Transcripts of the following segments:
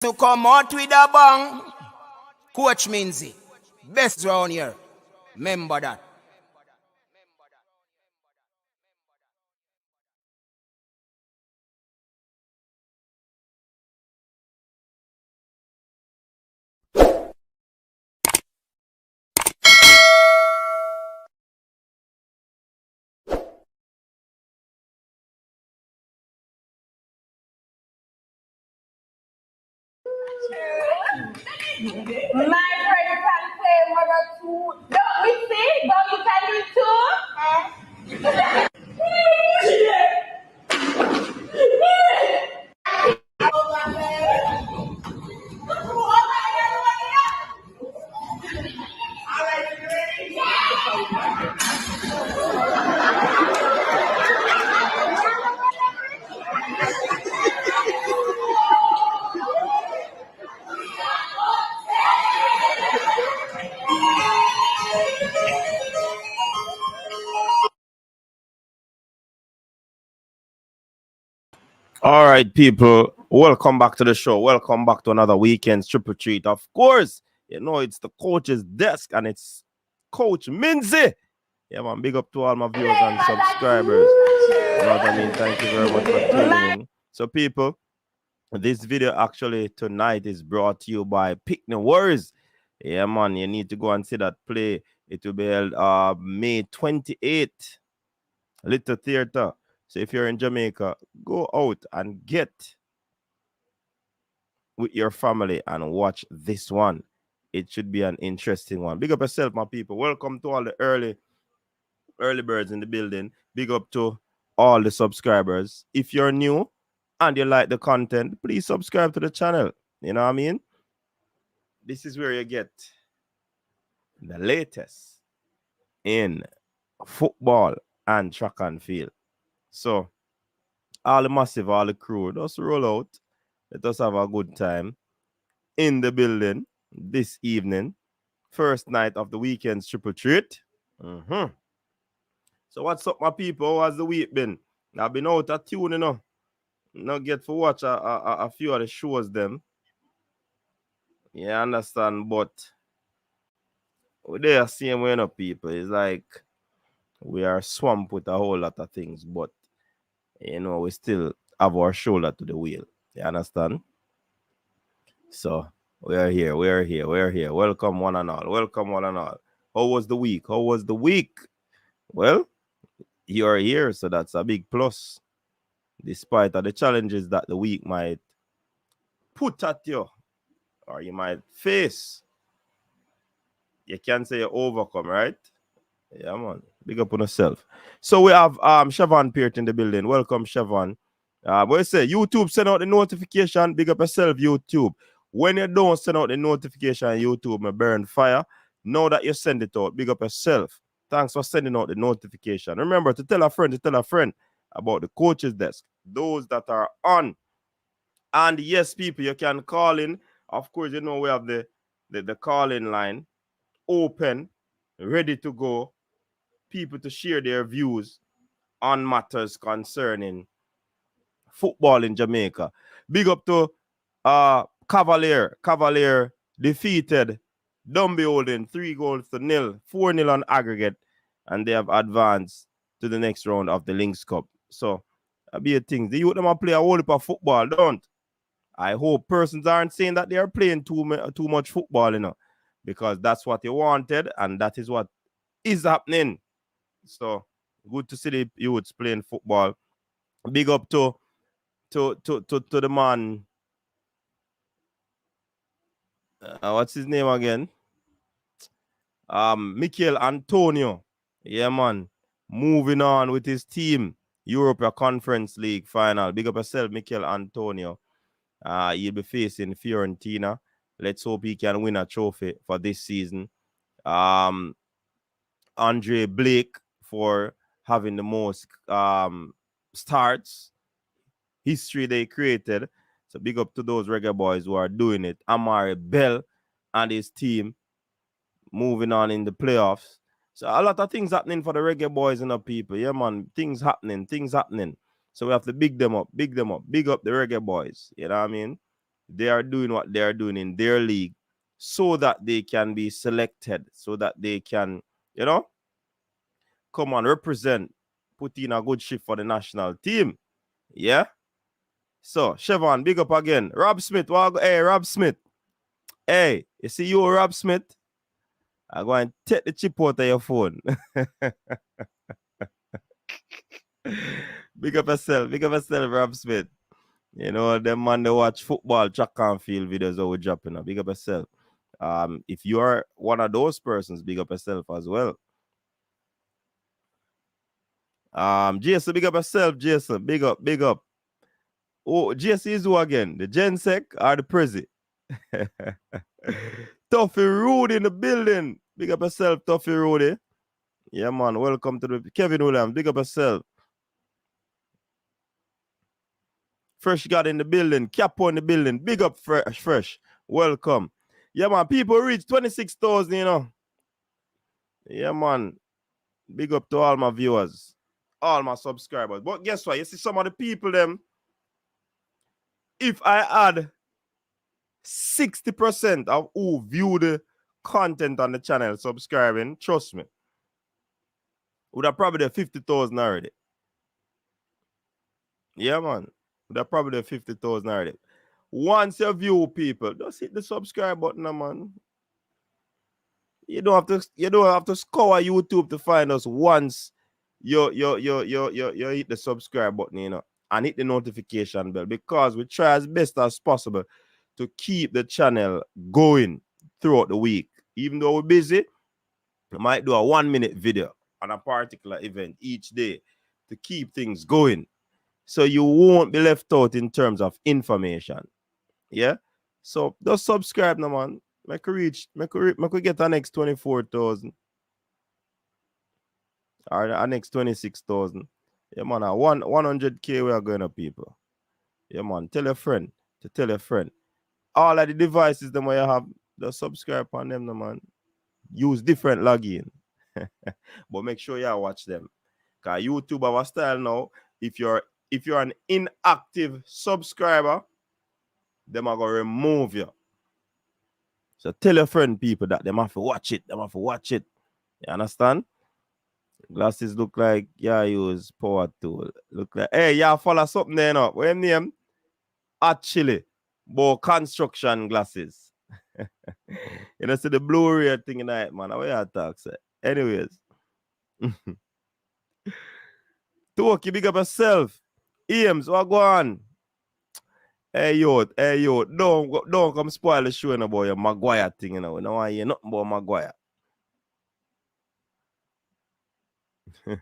To come out with a bang, Coach Minzy, best round here. Remember that. My friend can play mother too. Don't we see? Don't you can do it too? All right, people, welcome back to the show. Welcome back to another weekend's triple treat. Of course, you know it's the coach's desk and it's Coach Minzy. Yeah, man, big up to all my viewers and subscribers. You know what I mean? Thank you very much for tuning in. So, people, this video actually tonight is brought to you by Pickney Warriors. Yeah, man, you need to go and see that play. It will be held May 28th, Little Theater. So if you're in Jamaica, go out and get with your family and watch this one. It should be an interesting one. Big up yourself, my people. Welcome to all the early birds in the building. Big up to all the subscribers. If you're new and you like the content, please subscribe to the channel. You know what I mean? This is where you get the latest in football and track and field. So all the massive, all the crew, just roll out. Let us have a good time in the building this evening. First night of the weekend's triple treat. So what's up, my people? How's the week been? I've been out of tune, you know. Not get to watch a few of the shows them. Yeah, I understand, but they are same way, you know, people. It's like we are swamped with a whole lot of things, but you know, we still have our shoulder to the wheel. You understand? So we are here. Welcome one and all. How was the week? Well, you're here, so that's a big plus. Despite of the challenges that the week might put at you, or you might face, you can say you overcome, right? Yeah, man. Big up on yourself. So we have Siobhan Peart in the building. Welcome, Siobhan. What I say? YouTube, send out the notification. Big up yourself, YouTube. When you don't send out the notification, YouTube may burn fire. Know that you send it out. Big up yourself. Thanks for sending out the notification. Remember to tell a friend about the coach's desk. Those that are on. And yes, people, you can call in. Of course, you know we have the call-in line open, ready to go. People to share their views on matters concerning football in Jamaica. Big up to Cavalier. Cavalier defeated Dumby Holding 3-0, 4-0 on aggregate, and they have advanced to the next round of the Lynx Cup. So, that'll be a thing. The youth them play a whole heap of football, don't? I hope persons aren't saying that they are playing too much football, you know, because that's what they wanted, and that is what is happening. So, good to see the youths playing football. Big up to the man. What's his name again? Mikel Antonio. Yeah, man. Moving on with his team. Europa Conference League final. Big up yourself, Mikel Antonio. He'll be facing Fiorentina. Let's hope he can win a trophy for this season. Andre Blake for having the most starts history they created. So big up to those Reggae Boyz who are doing it. Amari Bell and his team moving on in the playoffs. So a lot of things happening for the Reggae Boyz and the people. Yeah, man. Things happening. So we have to big them up. Big up the Reggae Boyz. You know what I mean? they are doing what they are doing in their league so that they can be selected, so that they can, come and represent, put in a good shift for the national team. Yeah? So, Chevron, big up again. Rob Smith, hey, Rob Smith. Hey, you see you, Rob Smith? I'm going to take the chip out of your phone. Big up yourself, Rob Smith. You know, them man they watch football, track and field videos that we dropping. Big up yourself. If you are one of those persons, big up yourself as well. Jason, big up yourself, Jason. Big up, big up. Oh, Jason is who again? The Gensec or the Prezi? Tuffy Rudy in the building. Big up yourself, Tuffy Rudy. Yeah, man. Welcome to the Kevin Williams. Big up yourself. Fresh got in the building. Capo in the building. Big up Fresh. Welcome. Yeah, man. People reach 26,000, you know. Yeah, man. Big up to all my viewers. All my subscribers. But guess what? You see some of the people, them, if I add 60% of who view the content on the channel subscribing, trust me, would have probably 50,000 already. Yeah, man. Would have probably 50,000 already. Once you view people, just hit the subscribe button, man. You don't have to scour YouTube to find us once you hit the subscribe button, you know, and hit the notification bell, because we try as best as possible to keep the channel going throughout the week. Even though we're busy, we might do a 1-minute video on a particular event each day to keep things going, so you won't be left out in terms of information. Yeah? So just subscribe now, man. Make we get the next 24,000. Or the next 26,000. Yeah, man. 100K we are going to people. Yeah, man. Tell a friend to tell a friend. All of the devices them where you have, just subscribe on them, no, man. Use different login. But make sure you watch them. Because YouTube have a style now. If you're an inactive subscriber, them are gonna remove you. So tell your friend people that them have to watch it. Them have to watch it. You understand? Glasses look like use power tool. Look like, hey, y'all follow something there now. What your name? Actually, but construction glasses. You know, see the blue ray thing in that, man. What you talk, say? Anyways. Toki, big up yourself. Eames, what go on? Hey yo, don't come spoil the show about your Maguire thing, you know. We don't want to hear nothing about Maguire. Let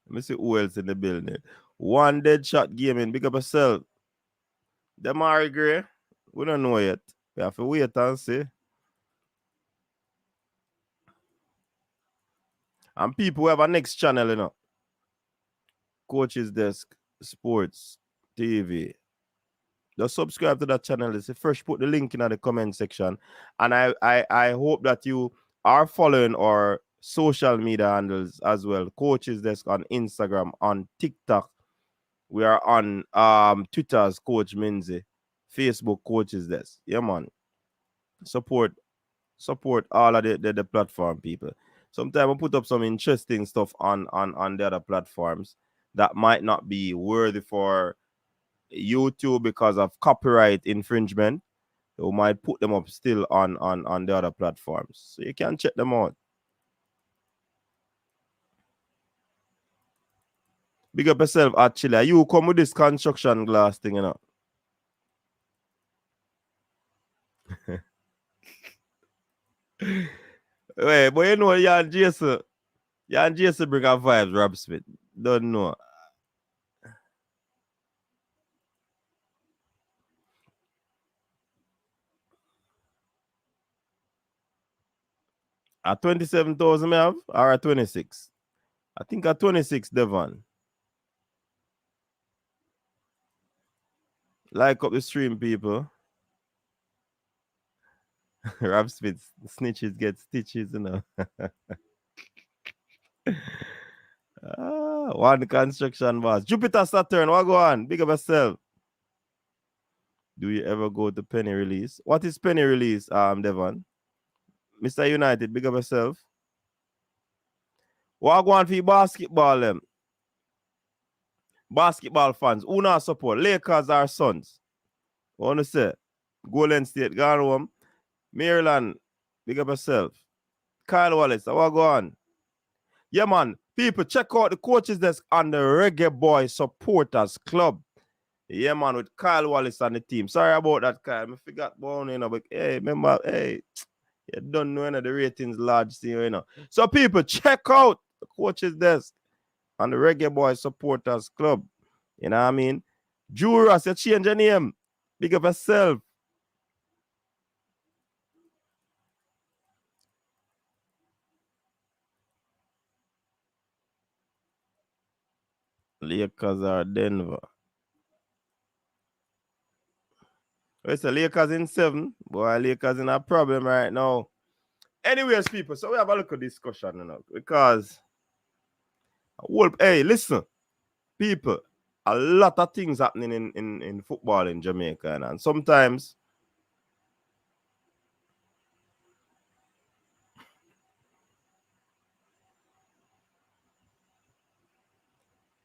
me see who else in the building. One dead shot gaming, big up yourself. Them are agree. We don't know yet. We have to wait and see. And people who have a next channel, you know. Coach's Desk Sports TV. Just subscribe to that channel. It's first, put the link in the comment section. And I hope that you are following our social media handles as well. Coach's Desk on Instagram, on TikTok. We are on Twitter's Coach Minzy, Facebook Coach's Desk. Yeah, man. Support all of the platform people. Sometimes I put up some interesting stuff on the other platforms that might not be worthy for YouTube because of copyright infringement. We might put them up still on the other platforms. So you can check them out. Big up yourself, actually. You come with this construction glass thing, you know. Wait, but you know, Jan Jason bring a vibes, Rob Smith. Don't know. At 27,000 may have, or at 26? I think at 26, Devon. Like up the stream, people. Rob Smith, snitches get stitches, you know. One construction boss. Jupiter Saturn, what go on? Big up yourself. Do you ever go to penny release? What is penny release, Devon? Mr. United, big up yourself. What go on for basketball them? Basketball fans, who not support? Lakers or Suns? What want to say? Golden State, gone home. Maryland, big up yourself. Kyle Wallace, what go on? Yeah, man. People, check out the coaches desk on the Reggae Boyz Supporters Club. Yeah, man, with Kyle Wallace and the team. Sorry about that, Kyle. I forgot about it, you know, but hey, remember, hey, you don't know any of the ratings large, you know. So, people, check out the coaches desk on the Reggae Boyz Supporters Club. You know what I mean? Juras, you change your name. Big up yourself. Lakers are Denver. It's the Lakers in 7. Boy, Lakers in a problem right now. Anyways, people, so we have a little discussion, you know, because, well, hey, listen, people, a lot of things happening in football in Jamaica, and sometimes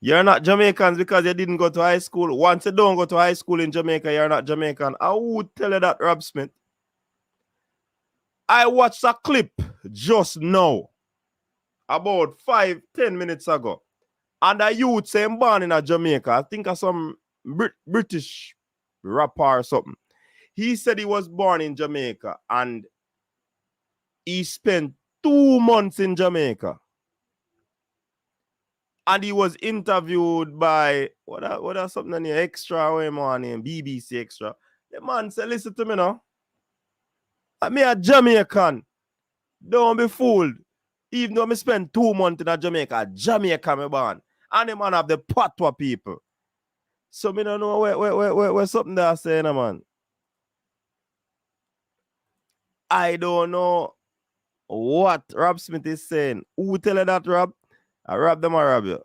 you're not Jamaicans because you didn't go to high school. Once you don't go to high school in Jamaica, you're not Jamaican. I would tell you that, Rob Smith. I watched a clip just now, about 5-10 minutes ago, and a youth saying born in a Jamaica. I think of some British rapper or something. He said he was born in Jamaica and he spent 2 months in Jamaica. And he was interviewed by what something on here, Extra, or him name, BBC Extra. The man said, listen to me now. Me a Jamaican. Don't be fooled. Even though I spend 2 months in a Jamaica me born. And the man have the patois people. So me don't know where something that saying, man. I don't know what Rob Smith is saying. Who tell you that, Rob? I rob them or rob you?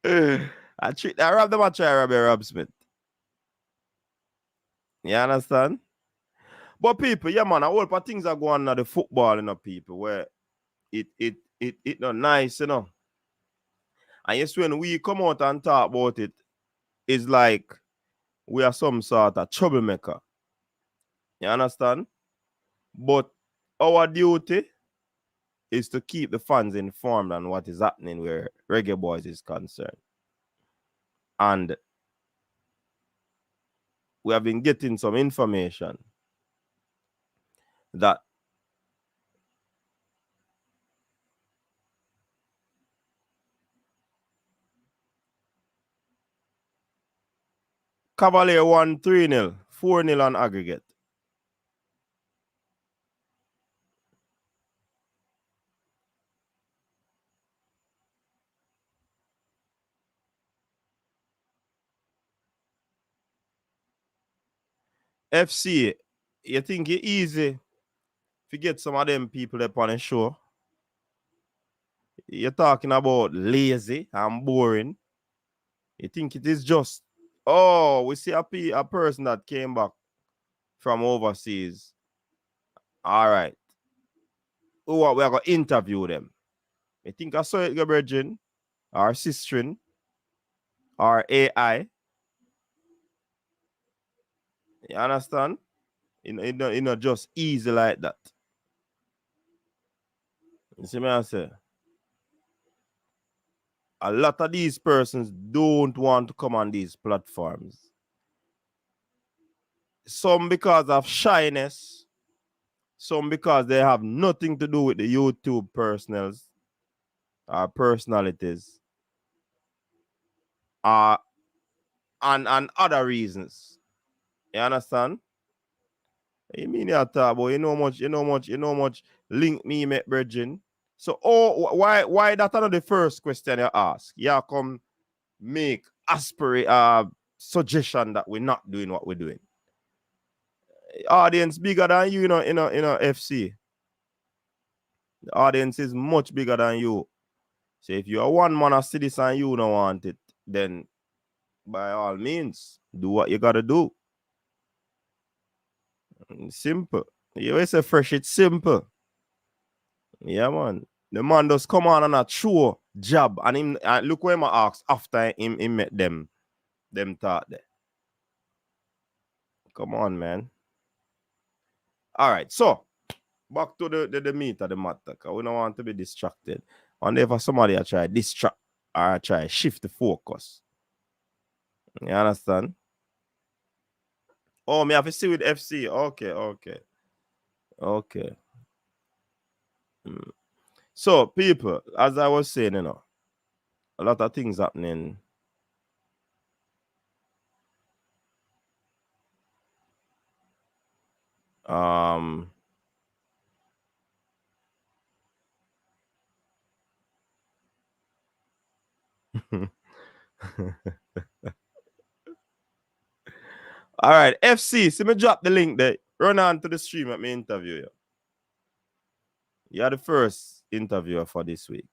I rob them or try rob you, Rob Smith. You understand? But people, yeah, man, a whole lot of things are going on the football, you know, people, where it not nice, you know. And yes, when we come out and talk about it, it's like we are some sort of troublemaker. You understand? But our duty is to keep the fans informed on what is happening where Reggae Boyz is concerned. And we have been getting some information that Cavalier won 3-0, 4-0 on aggregate. FC, you think it's easy to get some of them people up on the show? You're talking about lazy and boring. You think it is just, oh, we see a person that came back from overseas. All right. We are going to interview them. You think I saw it, Gabriel, or Sistrin, or AI? You understand? It's not just easy like that. You see me I say? A lot of these persons don't want to come on these platforms. Some because of shyness, some because they have nothing to do with the YouTube personals or personalities, and other reasons. You understand? You mean you talk about you know much link me, met Virgin. So why that not the first question you ask? You come make suggestion that we're not doing what we're doing. audience bigger than you, in a FC. The audience is much bigger than you. So if you are one man of see this and you don't want it, then by all means, do what you gotta do. Simple. You always say fresh, it's simple. Yeah, man. The man does come on a true job. And him look where my asked after him met them thought there. Come on, man. All right, so back to the meat of the matter, because we don't want to be distracted. And if somebody I try distract or I try shift the focus. You understand? Oh, me have to see with FC. Okay. So, people, as I was saying, a lot of things happening. All right, FC, see me drop the link there. Run on to the stream at me interview you. You're the first interviewer for this week.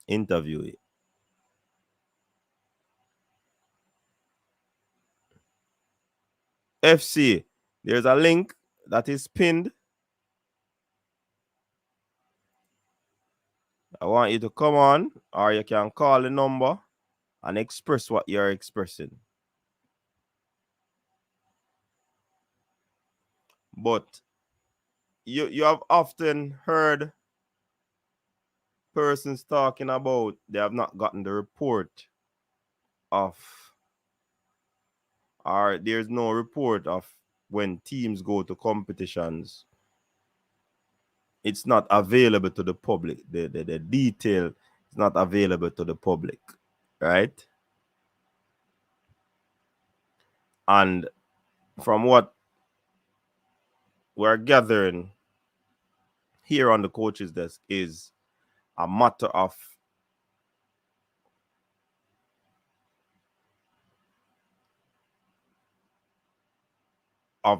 Interview it. FC, there's a link that is pinned. I want you to come on, or you can call the number and express what you're expressing. But you have often heard persons talking about they have not gotten the report of, or there's no report of when teams go to competitions. It's not available to the public. The detail is not available to the public, right? And from what we're gathering here on the coach's desk is a matter of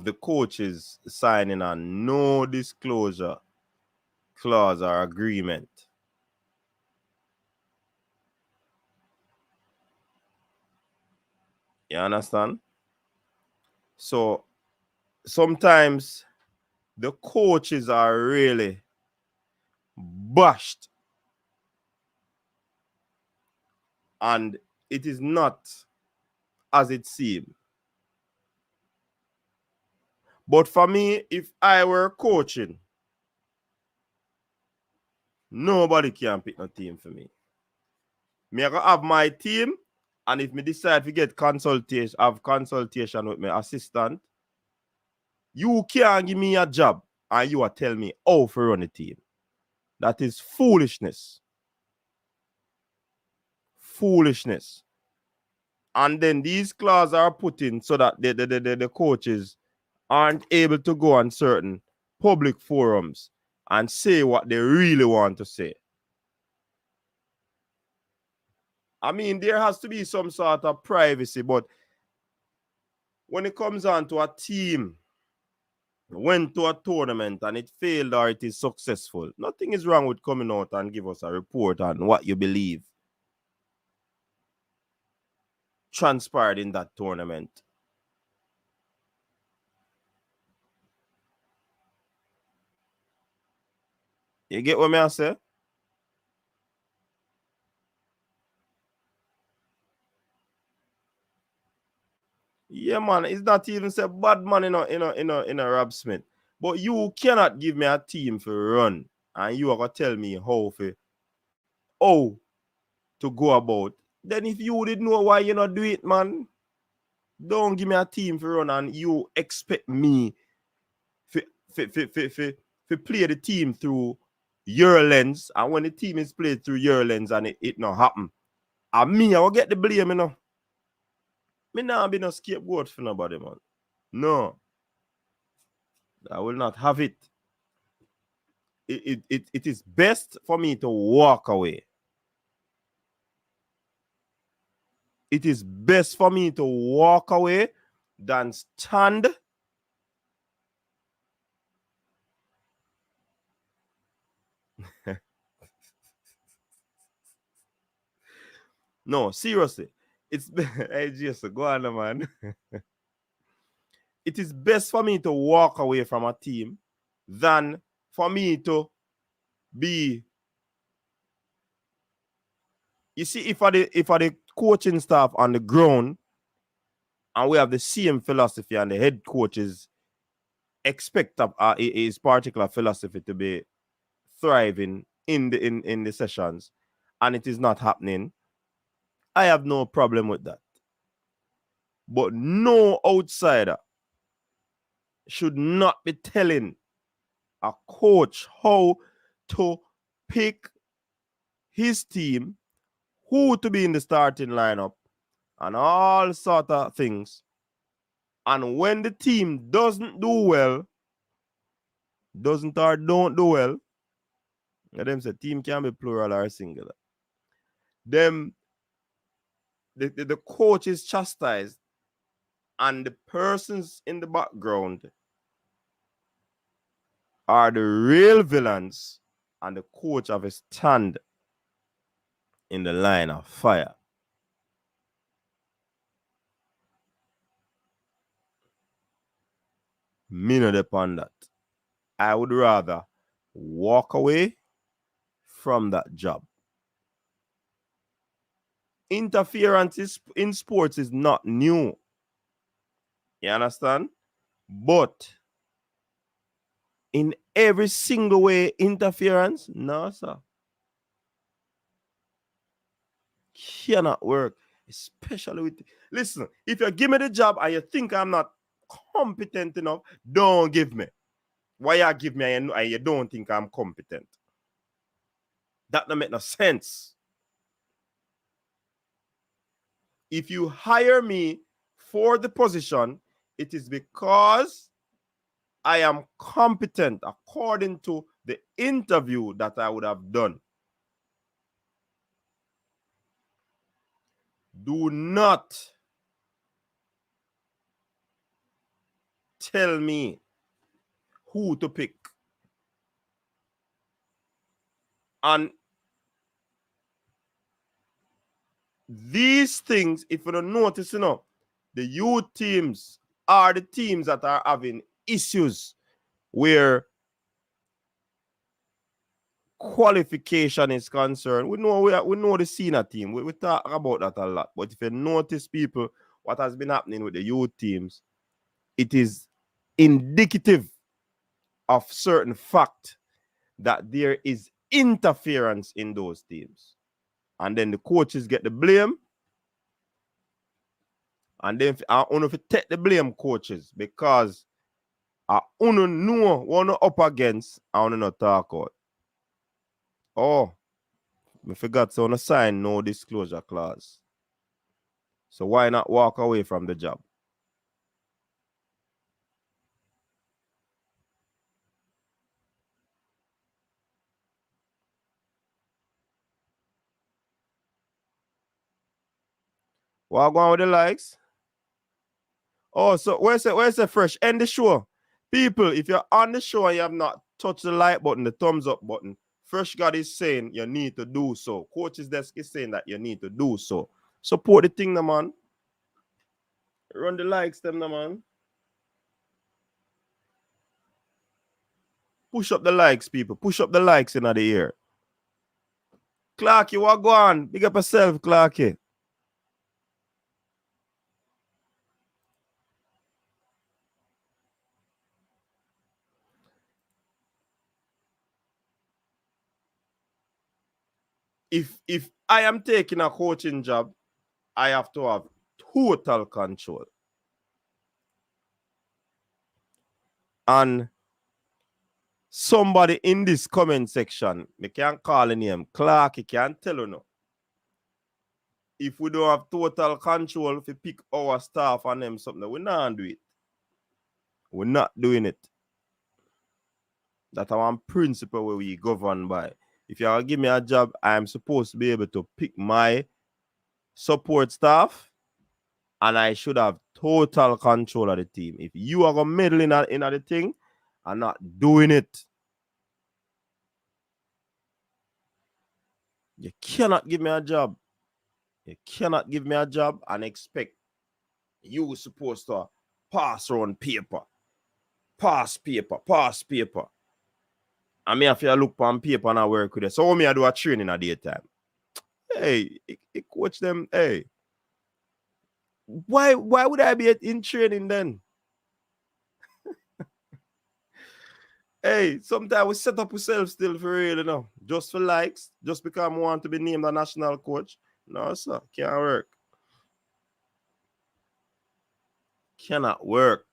the coaches signing a no disclosure clause or agreement. You understand? So sometimes the coaches are really bashed, and it is not as it seems. But for me, if I were coaching, nobody can pick a team for me. Me I gonna have my team, and if me decide to get consultation with my assistant, you can't give me a job and you are telling me how to run a team. That is foolishness. Foolishness. And then these clauses are put in so that the coaches aren't able to go on certain public forums and say what they really want to say. I mean, there has to be some sort of privacy, but when it comes on to a team went to a tournament and it failed or it is successful, nothing is wrong with coming out and give us a report on what you believe transpired in that tournament. You get what me I say? Yeah, man, it's not even say bad man in a Rob Smith. But you cannot give me a team for run and you are gonna tell me how to go about. Then if you didn't know why you not do it, man, don't give me a team for run and you expect me to play the team through your lens. And when the team is played through your lens and it not happen, and me, I will get the blame, you know. Me now be no scapegoat for nobody, man. No. I will not have it. It is best for me to walk away. It is best for me to walk away than stand No, seriously. It's hey, just go on, man. It is best for me to walk away from a team than for me to be. You see, if I the coaching staff on the ground and we have the same philosophy and the head coaches expect his particular philosophy to be thriving in the sessions, and it is not happening, I have no problem with that. But no outsider should not be telling a coach how to pick his team, who to be in the starting lineup, and all sort of things. And when the team doesn't do well, don't do well, them say team can be plural or singular. Them the coach is chastised, and the persons in the background are the real villains, and the coach have a stand in the line of fire. Me not upon that. I would rather walk away from that job. Interference in sports is not new. You understand? But in every single way, interference, no, sir. Cannot work. Especially with, listen, if you give me the job and you think I'm not competent enough, don't give me. Why you give me and you don't think I'm competent? That don't make no sense. If you hire me for the position, it is because I am competent according to the interview that I would have done. Do not tell me who to pick. And these things, if you don't notice, the youth teams are the teams that are having issues where qualification is concerned. We know the senior team. We talk about that a lot. But if you notice, people, what has been happening with the youth teams, it is indicative of certain fact that there is interference in those teams. And then the coaches get the blame. And then I don't know if you take the blame, coaches, because I don't know what up against, I don't know talk about. Oh, I forgot to sign no disclosure clause. So why not walk away from the job? What going with the likes? Oh, so where's the fresh? End the show. People, if you're on the show and you have not touched the like button, the thumbs up button, Fresh God is saying you need to do so. Coach's desk is saying that you need to do so. Support the thing, no, man. Run the likes, them, no, man. Push up the likes, people. Push up the likes in the ear. Clarky, what go on? Big up yourself, Clarky. If I am taking a coaching job, I have to have total control. And somebody in this comment section, they can't call a name, Clark, he can't tell you no. If we don't have total control, if we pick our staff and them something, we're not do it. We're not doing it. That's our principle where we govern by. If you give me a job, I am supposed to be able to pick my support staff, and I should have total control of the team. If you are going to meddle in the thing and not doing it, You cannot give me a job. You cannot give me a job and expect you supposed to pass around paper. Pass paper. I mean, if you look on paper and I work with it. So me I do a training at daytime. Hey, it coach them. Hey, why would I be in training then? Hey, sometimes we set up ourselves still for real, you know, just for likes, just because we want to be named a national coach. No, sir, can't work. Cannot work.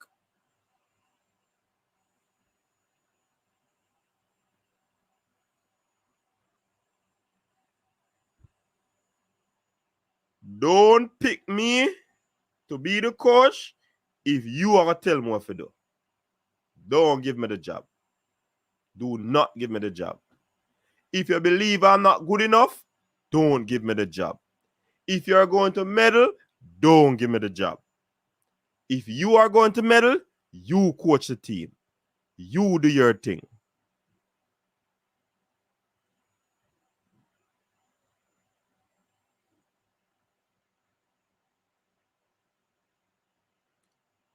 Don't pick me to be the coach if you are going to tell me what to do. Don't give me the job. Do not give me the job. If you believe I'm not good enough, don't give me the job. If you're going to meddle, don't give me the job. If you are going to meddle, you coach the team. You do your thing.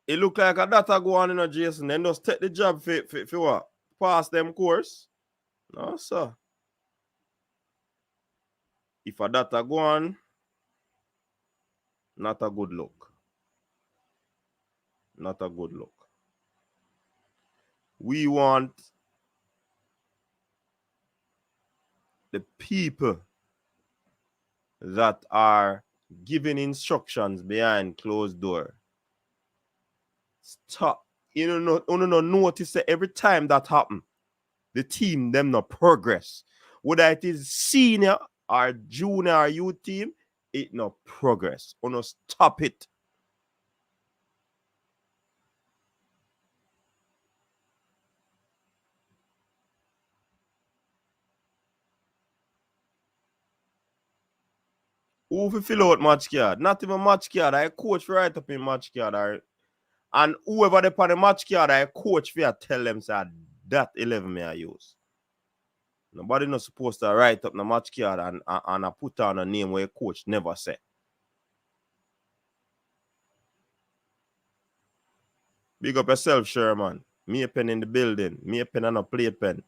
It look like a data go on in a Jason. Then just take the job for what? Pass them course. No, sir. If a data go on, not a good look. Not a good look. We want the people that are giving instructions behind closed door. Stop. You know, notice that every time that happen, the team them not progress. Whether it is senior or junior or youth team, it not progress. Or no stop it. Who fi fill out match card? Not even match card. I coach for write up in match card. And whoever they put the match card, I coach for tell them say that 11 may I use. Nobody not supposed to write up the match card and I put on a name where a coach never say. Big up yourself, Sherman. Me a pen in the building. Me a pen and a play pen.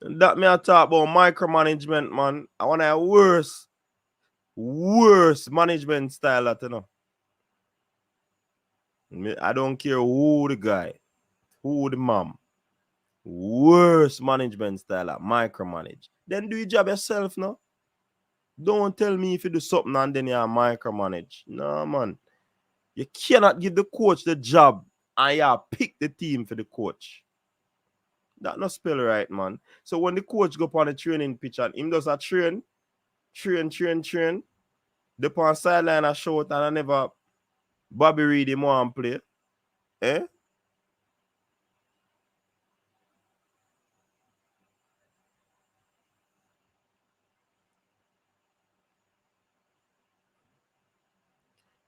That me I talk about micromanagement, man. I want a worse management style that, you know. I don't care who the guy, who the mom. Worse management style at micromanage. Then do your job yourself, no? Don't tell me if you do something and then you micromanage. No, man. You cannot give the coach the job and you pick the team for the coach. That not spell right, man. So when the coach go up on the training pitch and him does a train, the on sideline a short and I never Bobby Reed him want play. Eh?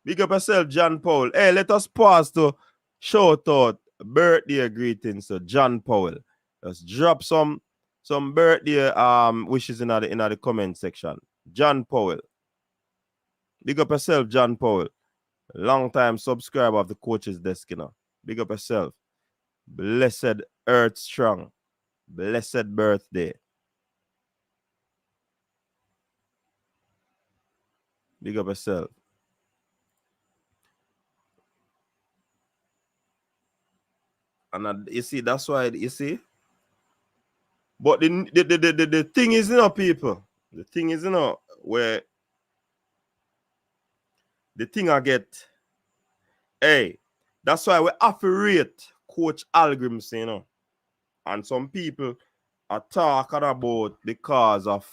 Big up yourself, John Paul. Hey, let us pause to shout out birthday greetings to John Powell. Let's drop some birthday wishes in the comment section. John Powell. Big up yourself, John Powell. Long time subscriber of the Coach's Desk, you know. Big up yourself. Blessed Earth Strong. Blessed birthday. Big up yourself. And you see, that's why, you see. But the thing is, you know, people. The thing is, you know, where the thing I get, hey, that's why we have to rate Coach Hallgrimsson, you know. And some people are talking about the cause of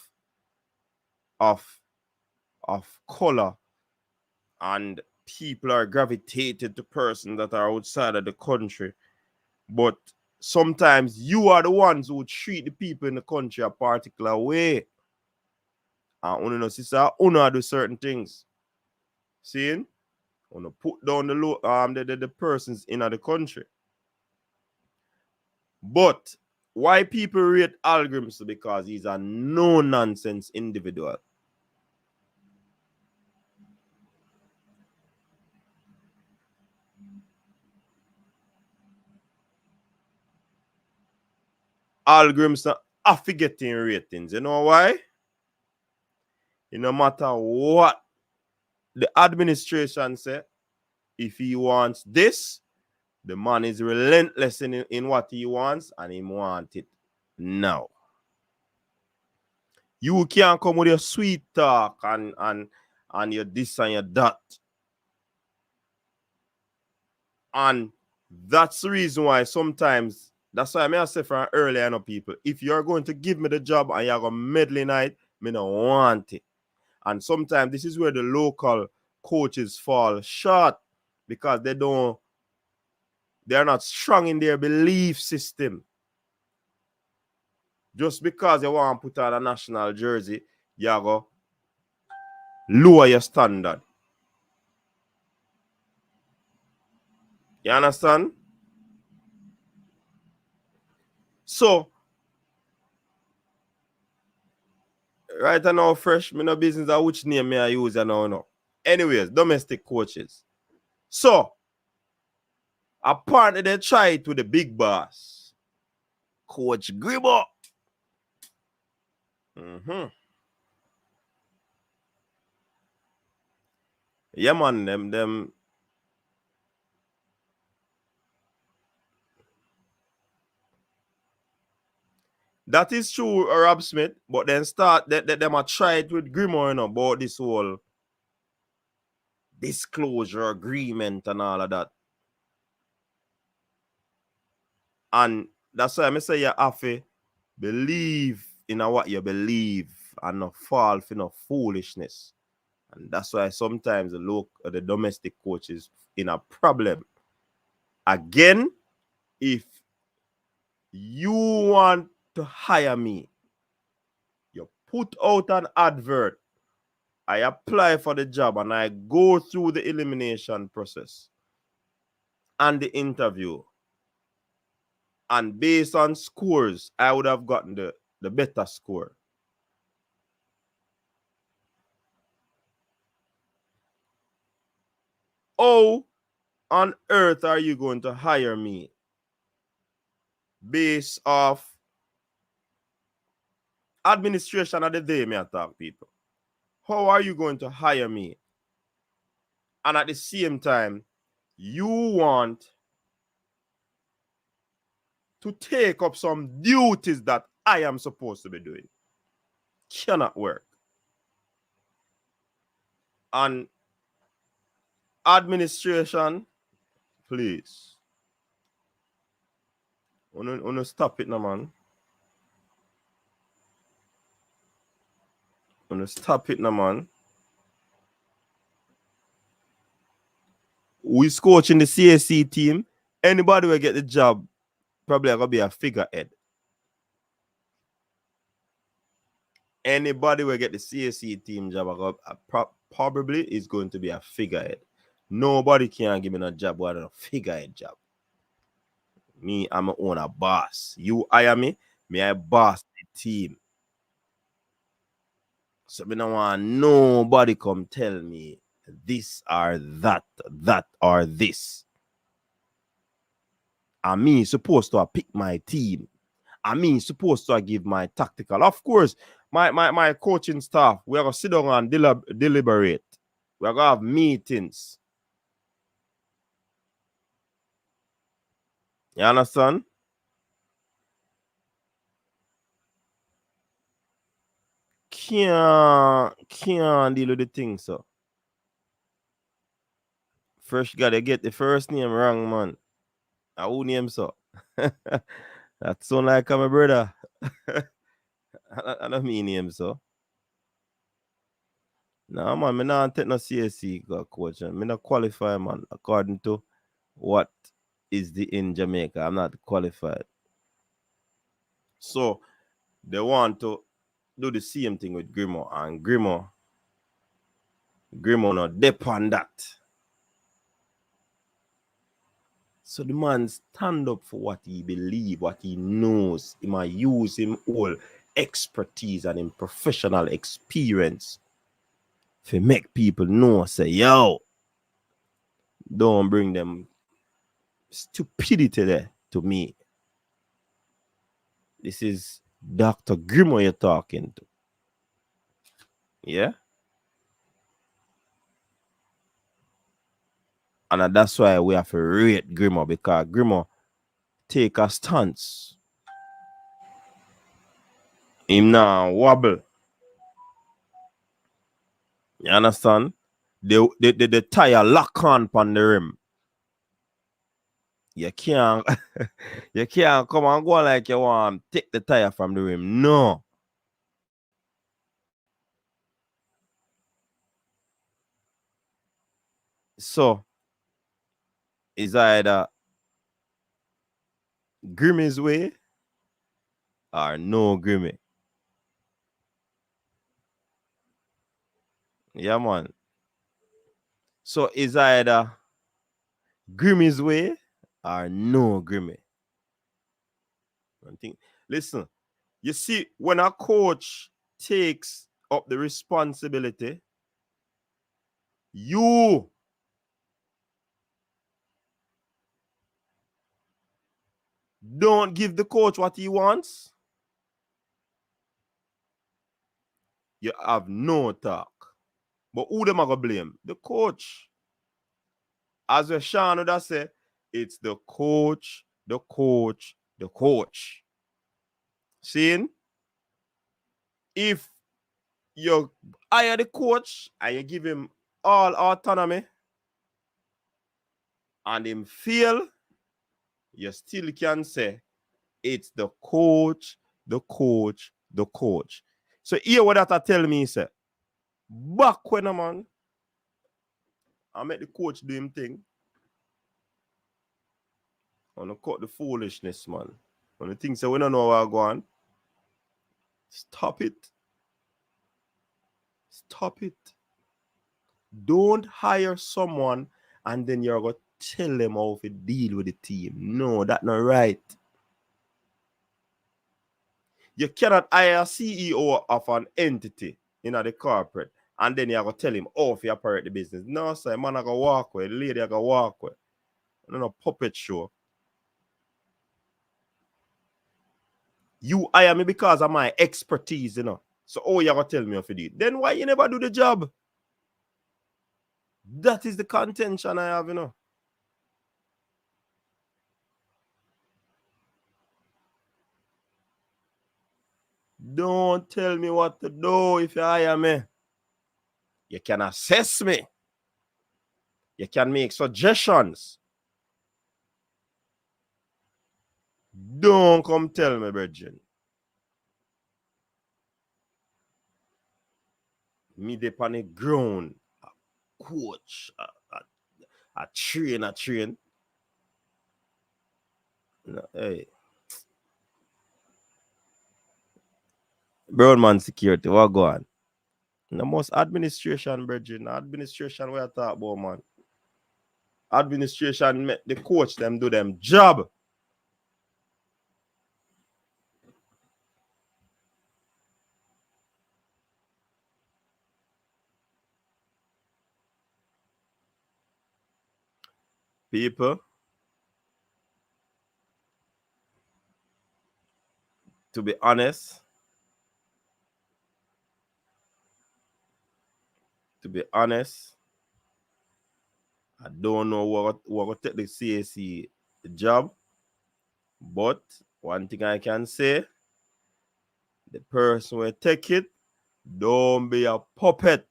color, and people are gravitated to persons that are outside of the country. But sometimes you are the ones who treat the people in the country a particular way. And sister, do certain things. Seeing? want to put down the persons in the country. But why people rate Hallgrimsson? Because he's a no-nonsense individual. Hallgrimsson are getting ratings. You know why? No matter what the administration say, if he wants this, the man is relentless in what he wants, and he wants it now. You can't come with your sweet talk and your this and your that. And that's the reason why sometimes, that's why I say from earlier, you know, people, if you're going to give me the job and you're going to meddle in it, I don't want it. And sometimes this is where the local coaches fall short, because they're not strong in their belief system. Just because you want to put on a national jersey, you go lower your standard. You understand? So, right now, fresh, me no business of which name me I use now. No. Anyways, domestic coaches. So, apparently they try it with the big boss, Coach Gribbo. Yeah, man, them. That is true, Rob Smith, but then them a try it with Grimo, you know, about this whole disclosure agreement and all of that. And that's why I say you have to believe in what you believe and not fall for no foolishness. And that's why sometimes the domestic coach is in a problem. Again, if you want to hire me, you put out an advert, I apply for the job, and I go through the elimination process and the interview. And based on scores, I would have gotten the better score. How on earth are you going to hire me based off administration of the day, me attack people? How are you going to hire me? And at the same time, you want to take up some duties that I am supposed to be doing. Cannot work. And administration, please. Wanna stop it now, man. Wanna stop it now, man. Who's coaching the CSC team? Anybody will get the job, probably gonna be a figurehead. Anybody will get the CSC team job, probably is going to be a figurehead. Nobody can give me a job without a figurehead job. Me, I'm my own a boss. You hire me I boss the team. So me don't want nobody come tell me this or that or this. And me supposed to pick my team. And me supposed to give my tactical. Of course, my coaching staff, we're going to sit down and deliberate. We're going to have meetings. You understand? Can't deal with the thing, so. First, gotta get the first name wrong, man. Who name so? That sound like my brother. I don't mean him, so. No, man, me not take no CSC coach. Me not qualify, man, according to what is in Jamaica. I'm not qualified. So, they want to do the same thing with Grimo, and Grimo not dep on that. So the man stand up for what he believe, what he knows. He might use him all expertise and him professional experience to make people know, say, yo, don't bring them stupidity there to me. This is Dr. Grimo you're talking to. Yeah? And that's why we have to rate Grimo, because Grimo take a stance. Him now wobble. You understand? The tire lock on the rim. You can't you can't come and go like you want to take the tire from the rim. No. So it's either Grimmy's way or no Grimmy. Yeah, man. So it's either Grimmy's way or no Grimmy. Listen, you see, when a coach takes up the responsibility, you don't give the coach what he wants, you have no talk. But who them are going to blame? The coach. As Sean would have said, it's the coach, the coach, the coach. Seeing? If you hire the coach and you give him all autonomy and him fail, you still can say it's the coach, the coach, the coach. So here what that tell me, say, back when a man, I make the coach do him thing. I want to cut the foolishness, man. When the things say we don't know where I'm going, stop it. Stop it. Don't hire someone and then you're going to tell them how to deal with the team. No, that's not right. You cannot hire a CEO of an entity in the corporate and then you're going to tell him how to operate the business. No, sir, man, I go walk away. The lady I go walk away. No puppet show. You hire me because of my expertise, you know. So, oh, you're going to tell me how to do it. Then why you never do the job? That is the contention I have, you know. Don't tell me what to do if you hire me. You can assess me. You can make suggestions. Don't come tell me, brethren. Me dip on the ground. A coach. A train. No, hey. Brown man security, what go on? The most administration, brethren. Administration we are talking about, man. Administration make the coach them do them job. People, to be honest, I don't know what will take the CAC job, but one thing I can say, the person will take it, don't be a puppet.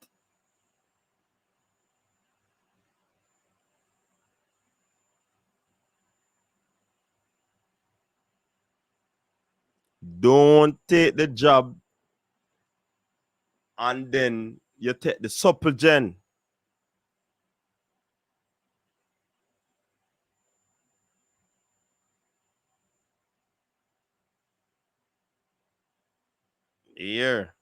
Don't take the job and then you take the supple gen. Here.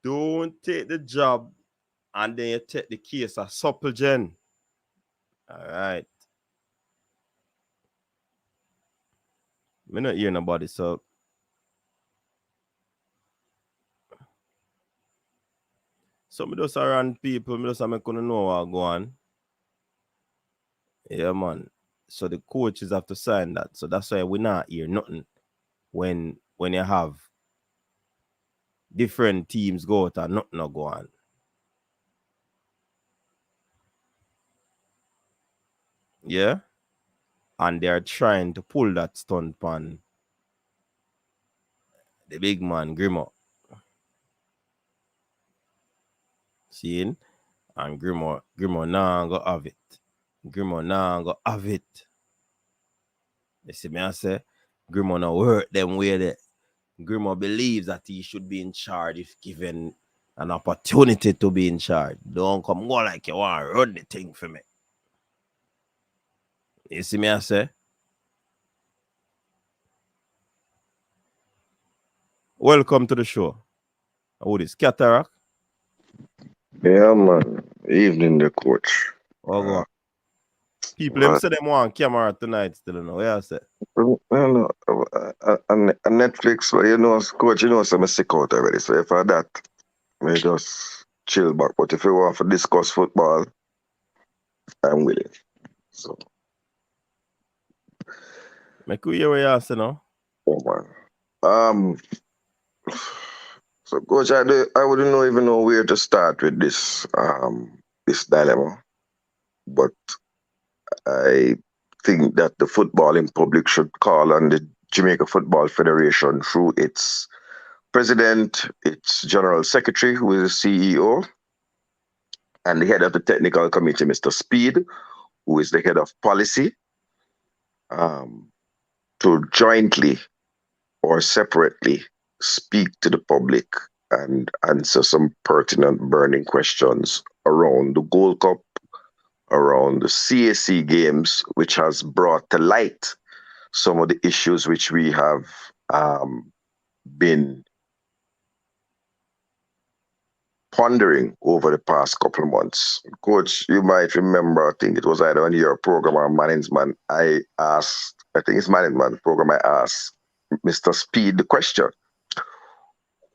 Don't take the job and then you take the case of Supplegen. All right. Me not hear nobody, so me just around people, me just make you know what go on. Yeah, man. So the coaches have to sign that. So that's why we not hear nothing when you have different teams go out and nothing not go on. Yeah? And they're trying to pull that stunt on the big man, Grimo. Seeing? And Grimo now go have it. Grimo now go have it. You see me I say? Grimo now work them way there. Grimo believes that he should be in charge if given an opportunity to be in charge. Don't come go like you want to run the thing for me. You see me I say? Welcome to the show. Who this? Cataract? Yeah, man. Evening, the coach. Oh, go on. People them say them want camera tonight still, know. Yeah, I say. Well, on Netflix, well, you know, coach, you know, so I'm sick out already. So if I that, I just chill back. But if you want to discuss football, I'm with it. So, Make you hear what you say now. oh man. So coach, I wouldn't even know where to start with this this dilemma. But I think that the footballing public should call on the Jamaica Football Federation through its president, its general secretary, who is the CEO, and the head of the technical committee, Mr. Speed, who is the head of policy, to jointly or separately speak to the public and answer some pertinent burning questions around the Gold Cup, around the CAC games, which has brought to light some of the issues which we have been pondering over the past couple of months. Coach, you might remember, I think it was either on your program or Management, I think it's Management program, I asked Mr. Speed the question,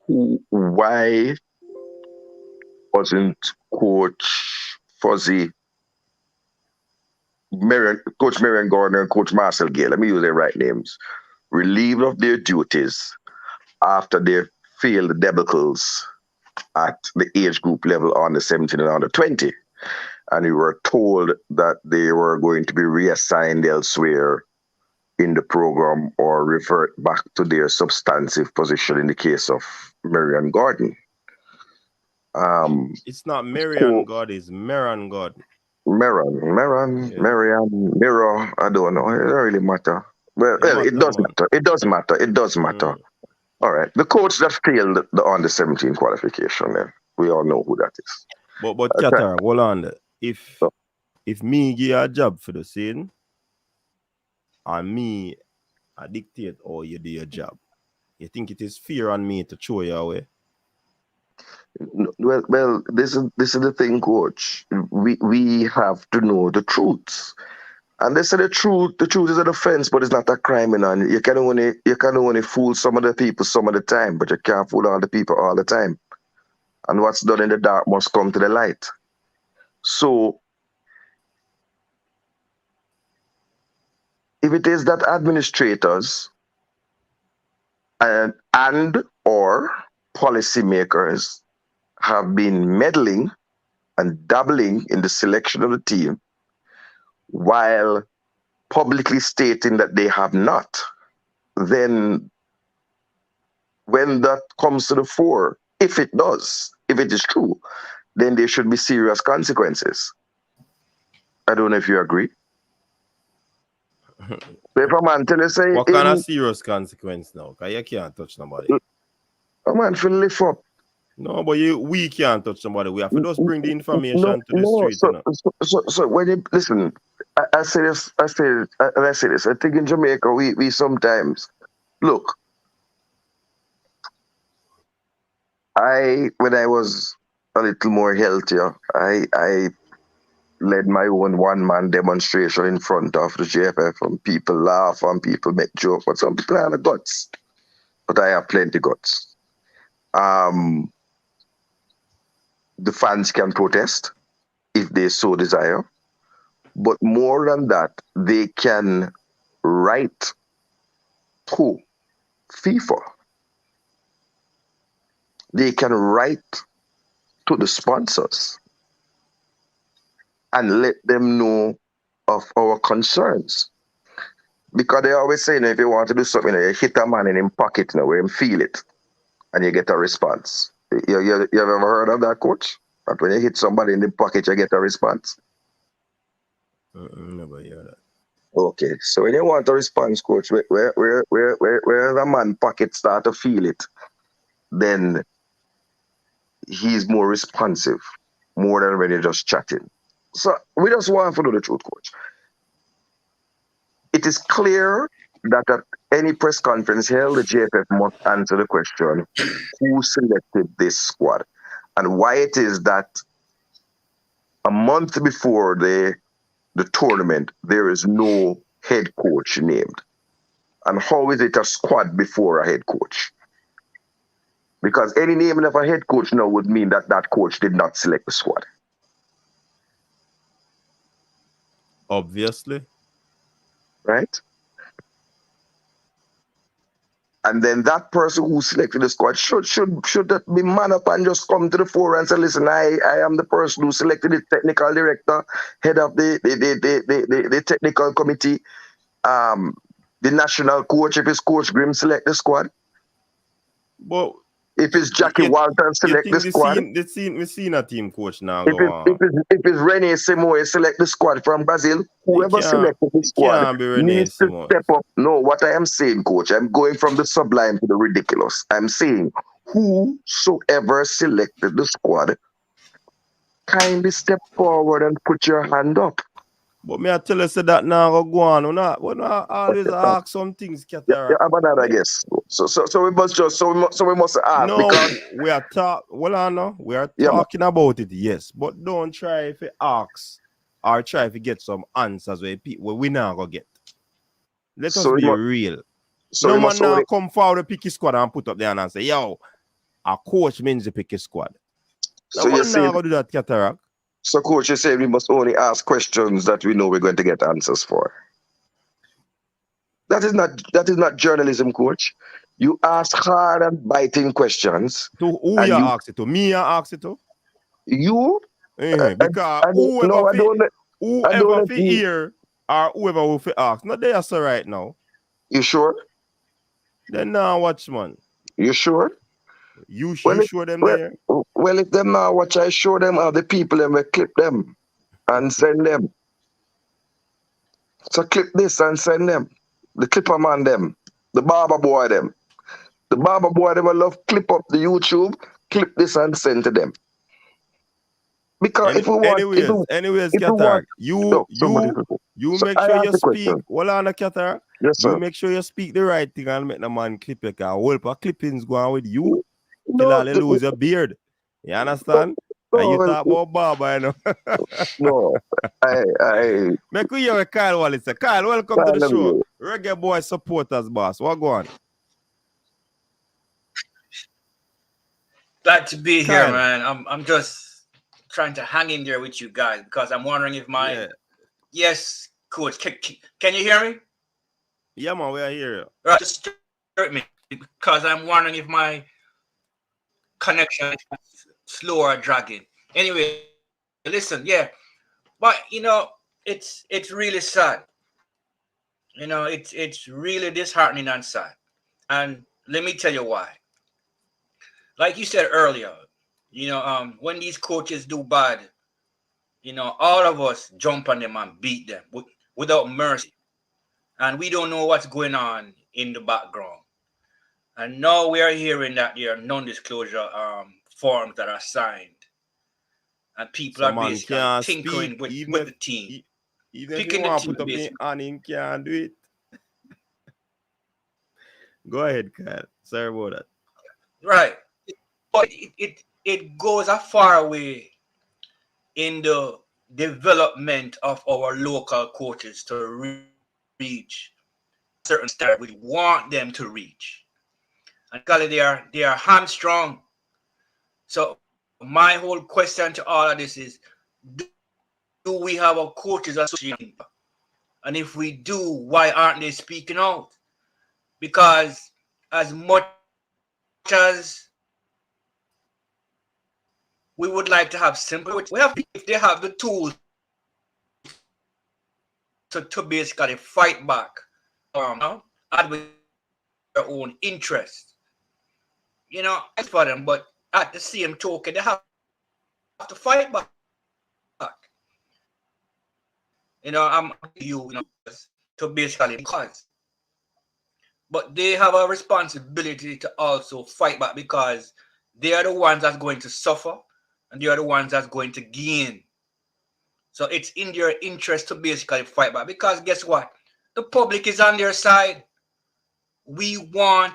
why wasn't Coach Fuzzy, Coach Marion Gordon and Coach Marcel Gay, let me use their right names, relieved of their duties after they failed the debacles at the age group level on the 17 and under 20. And we were told that they were going to be reassigned elsewhere in the program or revert back to their substantive position in the case of Marion Gordon. It's not Marion God, it's Marion God. Marion, Mirror, I don't know. It don't really matter. Well, it does matter. It does matter. All right. The coach that failed the under 17 qualification, then we all know who that is. But Qatar, hold on. If me give you a job for the scene, and me I dictate how you do your job, you think it is fair on me to throw you away? Well, this is the thing, coach. We have to know the truth. And they say the truth is an offense, but it's not a crime, and you can only fool some of the people some of the time, but you can't fool all the people all the time. And what's done in the dark must come to the light. So if it is that administrators and or policymakers have been meddling and dabbling in the selection of the team while publicly stating that they have not, then when that comes to the fore, if it is true, then there should be serious consequences. I don't know if you agree. So if a man tell you say, what kind of serious consequence now? Because you can't touch nobody. A man feel lift up. No, but we can't touch somebody. We have to just bring the information to the street. So when you listen, I say this. I think in Jamaica we sometimes look. When I was a little more healthier, I led my own one-man demonstration in front of the JFF, and people laugh and people make jokes, but some people have the guts. But I have plenty guts. The fans can protest if they so desire, but more than that, they can write to FIFA. They can write to the sponsors and let them know of our concerns. Because they always say, if you want to do something, you hit a man in his pocket, where him feel it, and you get a response. You have ever heard of that, coach? That when you hit somebody in the pocket, you get a response? Never hear that. Okay, so when you want a response, coach, where the man pocket start to feel it, then he's more responsive, more than when you're just chatting. So we just want to know the truth, coach. It is clear that at any press conference held, the JFF must answer the question, who selected this squad? And why it is that a month before the tournament, there is no head coach named. And how is it a squad before a head coach? Because any naming of a head coach now would mean that that coach did not select the squad. Obviously. Right? And then that person who selected the squad should that be man up and just come to the fore and say, listen, I am the person who selected the technical director, head of the technical committee, the national coach, if it's Coach Grim select the squad. But if it's Jackie Walter select the squad. We seen a team coach now. If it's Rene Simoe select the squad from Brazil, whoever selected the squad needs to step up. No, what I am saying, coach, I'm going from the sublime to the ridiculous. I'm saying whosoever selected the squad, kindly step forward and put your hand up. But me I tell you that now go on. We not always ask some things, Yeah, about that, I guess. So we must just we must ask. No, we are talking about it, yes, but don't try to ask or try to get some answers where we not gonna get. Let us be real. So no man now come forward to pick his squad and put up there and say, yo, a coach means to pick his squad. No so man now gonna do that, Cataract. So, coach, you say we must only ask questions that we know we're going to get answers for. That is not journalism, coach. You ask hard and biting questions. To who you ask it to? Me, I ask it to. You? Because whoever fi hear or whoever will fi ask, not there so right now. You sure? Then now watch, man. You sure? You show them there? Well, if them now watch, I show them how the people and we clip them and send them. So clip this and send them. The clipper man them. The barber boy them. The barber boy them will love clip up the YouTube, clip this and send to them. Because if we want... Anyways, Qatar, you make sure you speak. Well, on the Qatar, yes, sir. You make sure you speak the right thing and make the man clip your car. Whole clippings go on with you. Till you lose your beard. You understand? No, and you talk about barber, you know. No, I make we hear what Kyle Wallace say. Kyle, welcome to the show. Reggae Boyz supporters, boss. What go on? Glad to be here, man. I'm just trying to hang in there with you guys because I'm wondering if yes, coach. Can you hear me? Yeah, man, we are here. Right, just hurt me because I'm wondering if my connection is slow or dragging. Anyway, listen, but it's really sad. It's really disheartening and sad. And let me tell you why. Like you said earlier, when these coaches do bad, all of us jump on them and beat them without mercy. And we don't know what's going on in the background. And now we are hearing that there are non-disclosure forms that are signed. And people are basically tinkering with the team. Even if you want to put up in on him, can't do it. Go ahead, Kyle. Sorry about that. Right. but it goes a far way in the development of our local coaches to reach certain standard we want them to reach. And because they are hamstrung. So my whole question to all of this is, do we have a coaches association? And if we do, why aren't they speaking out? Because as much as we would like to have simple, we have, if they have the tools to basically fight back, advocate their own interest, it's for them. But at the same token, they have to fight back. I'm to basically because, but they have a responsibility to also fight back because they are the ones that's going to suffer and they are the ones that's going to gain. So it's in their interest to basically fight back because guess what? The public is on their side. We want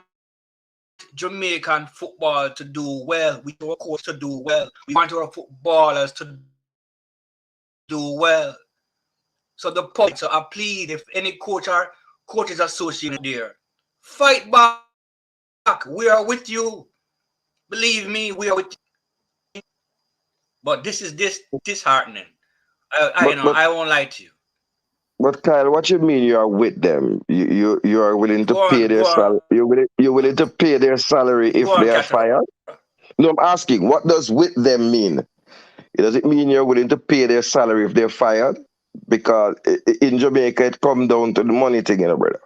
Jamaican football to do well. We want our coach to do well. We want our footballers to do well. So the public, so I plead, if any coach or coaches associated there, fight back. We are with you. Believe me, we are with you. But this is disheartening. I won't lie to you. But Kyle, what you mean you are with them? You are willing to pay their salary? You're willing to pay their salary if they are fired? No, I'm asking, what does with them mean? Does it mean you're willing to pay their salary if they're fired? Because in Jamaica, it comes down to the money thing, brother.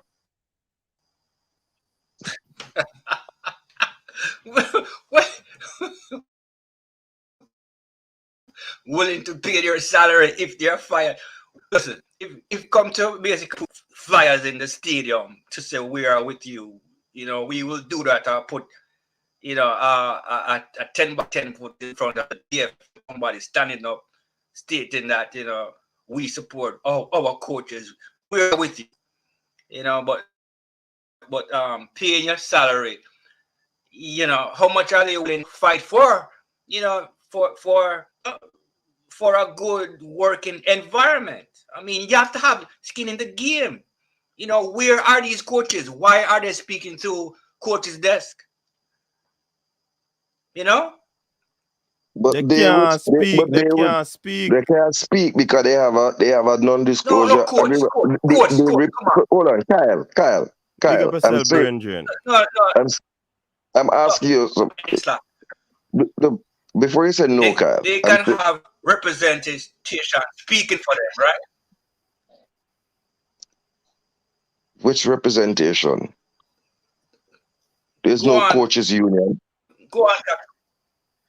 Willing to pay their salary if they're fired. Listen, if come to basically put flyers in the stadium to say we are with you, we will do that. I'll put, a 10 by 10 foot in front of the DF, somebody standing up, stating that, we support our coaches. We're with you, but paying your salary, how much are they willing to fight for, for a good working environment? I mean, you have to have skin in the game. Where are these coaches? Why are they speaking to coach's desk? But they can't speak. They can't speak. They can't speak because they have a non-disclosure. No, coach, hold on, Kyle. Big up yourself, Brendan. I'm asking you. Before you said no, Kyle. They can have representation speaking for them, right? Which representation? There's no coaches union. Go on, Captain.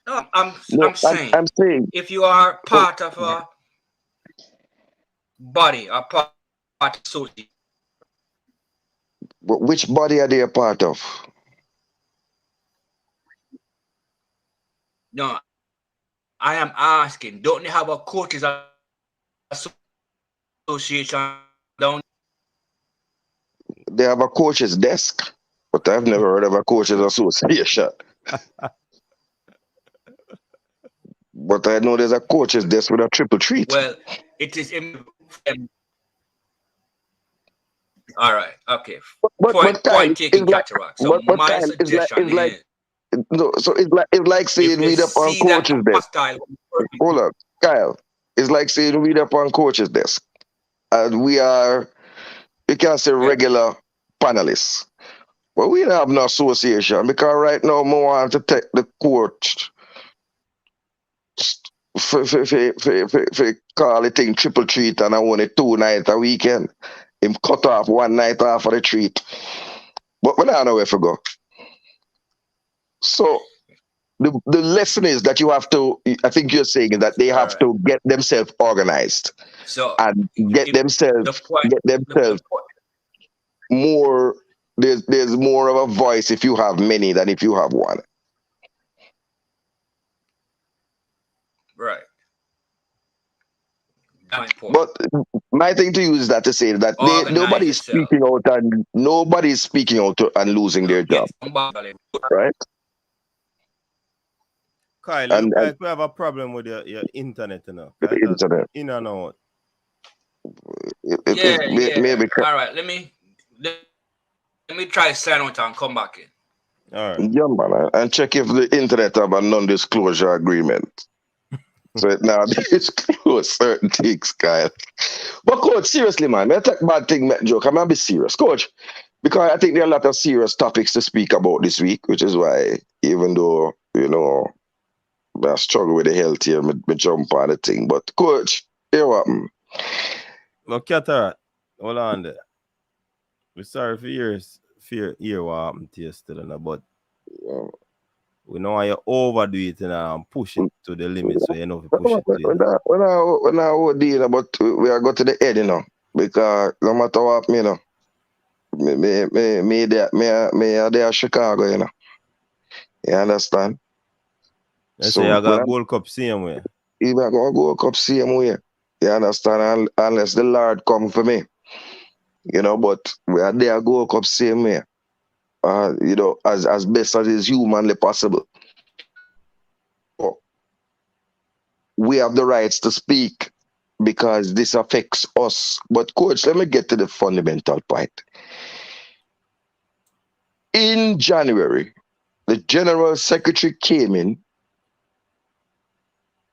No, I'm saying if you are part of a body, a part of society. Which body are they a part of? No, I am asking, don't they have a coaches association down? They have a coaches desk, but I've never heard of a coaches association. But I know there's a coaches desk with a triple treat. Well, it is all right, okay. Point taking, Cataract. So my suggestion is no, so it's like saying read up on coaches desk. Hold on, Kyle. It's like saying read up on coaches desk, and we can't say regular panelists. Well, we don't have no association because right now we want to take the court for call it thing triple treat and I want it 2 nights a weekend. Him cut off 1 night off of the treat. But we don't know where to go. So the lesson is that you have to, I think you're saying that they have to get themselves organized. So and get themselves more, there's more of a voice if you have many than if you have one. Right. But my thing to you is that to say that nobody's speaking out and losing their job, right? Kyle, And, look like we have a problem with your internet, you know. with the internet. In and out. Maybe. All right, let me try sign out and come back in. All right. Yeah, man. And check if the internet have a non-disclosure agreement. So it now disclose certain things, Kyle. But coach, seriously, man, I take bad thing, joke. I'm gonna be serious, coach, because I think there are a lot of serious topics to speak about this week, which is why, even though I struggle with the health here, me jump on the thing. But coach, here what? Look, Cataract, hold on there. We're sorry for hear what happened to you still, but we know how you overdo it and push it to the limits where you know to push it to. When I OD, but we are go to the head, because no matter what, me there Chicago, You understand? So I got Gold Cup same way. Even I got Gold Cup same way. You understand? Unless the Lord come for me. But we are there Gold Cup same way. As best as is humanly possible. We have the rights to speak because this affects us. But coach, let me get to the fundamental point. In January, the General Secretary came in,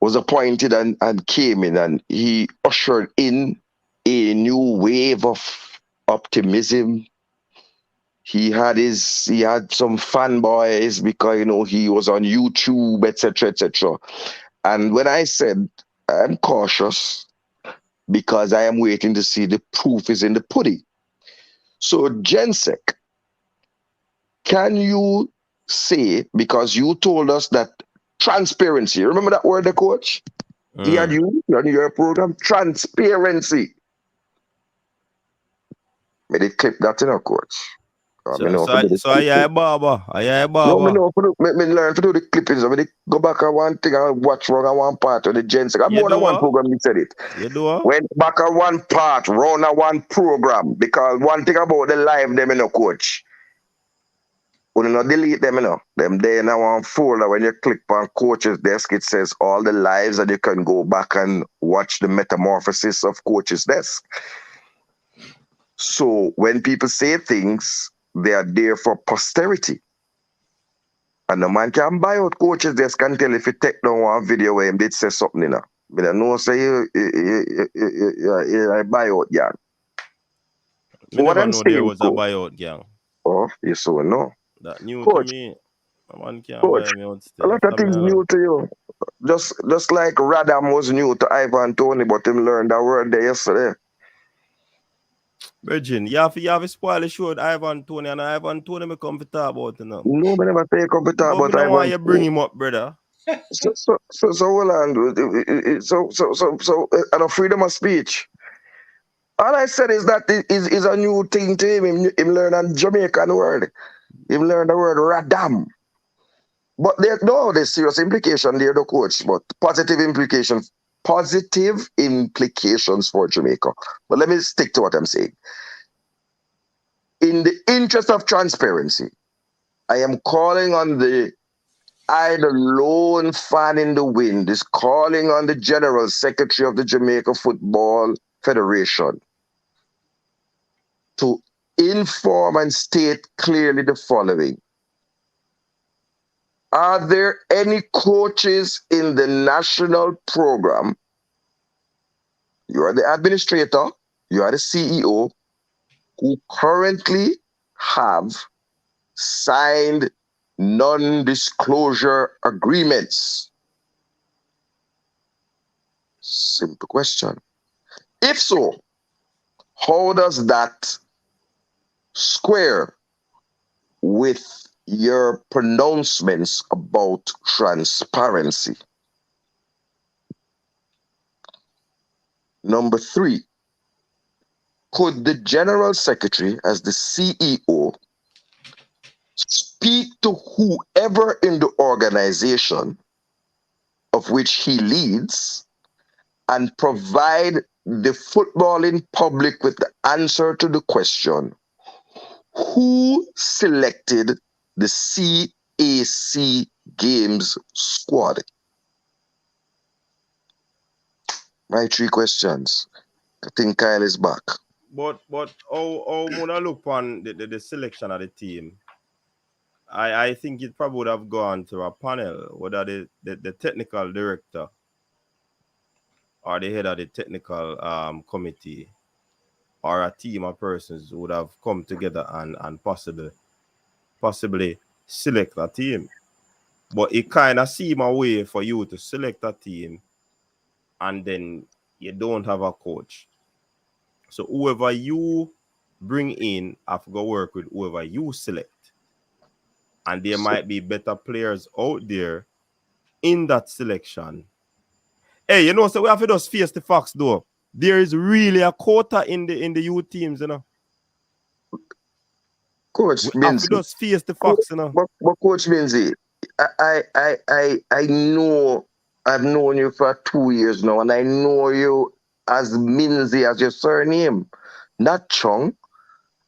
was appointed and came in, and he ushered in a new wave of optimism. He had some fanboys because he was on YouTube, etc., etc. And when I said I'm cautious because I am waiting to see the proof is in the pudding. So Gensec, can you say, because you told us that transparency, remember that word, the coach? He had you on your program, transparency. May they clip that in our coach. So are you a barber? No, me learn to do the clippings. I mean, go back on one thing and watch wrong on one part of the Gensec. I'm more than one program, he said it. You do? Went back on one part, run on one program. Because one thing about the live, them, coach. When you not delete them, them there in one folder, when you click on coach's desk, it says all the lives, and you can go back and watch the metamorphosis of coach's desk. So when people say things, they are there for posterity. And the man can buy out coach's desk and tell if you take down one video where he did say something, But I know say I buy out, gang. I never know there was a buyout, gang. Oh, you so know. That new coach, to me. Man can't coach, buy me out still. A lot of things new to you. Just like Radam was new to Ivan Tony, but him learned that word there yesterday. Virgin, you have to spoil the show with Ivan Tony, and Ivan Tony me come to talk about it now. No, I never say come to talk about Ivan. Why you bring him up, brother? So hold on. So and a freedom of speech. All I said is that is a new thing to him. Him learn a Jamaican word. Him learn the word radam. But there's serious implication there, the coach. But positive implications for Jamaica. But let me stick to what I'm saying. In the interest of transparency, I am calling on the lone fan in the wind is calling on the General Secretary of the Jamaica Football Federation to inform and state clearly the following. Are there any coaches in the national program? You are the administrator, you are the CEO, who currently have signed non-disclosure agreements? Simple question. If so, how does that square with your pronouncements about transparency? Number 3, could the General Secretary, as the CEO, speak to whoever in the organization of which he leads and provide the footballing public with the answer to the question, who selected the CAC games squad? My 3 questions. I think Kyle is back. But how when I look on the selection of the team, I think it probably would have gone to a panel, whether the technical director or the head of the technical committee or a team of persons would have come together and possibly select a team. But it kind of seems a way for you to select a team and then you don't have a coach. So whoever you bring in have to go work with whoever you select. And there might be better players out there in that selection. Hey, you know, so we have to just face the facts though. There is really a quota in the youth teams, you know. Coach We have to Benzi. just face the facts, you know. But Coach Benzi, I know I've known you for 2 years now, and I know you as Minzy as your surname, not Chung.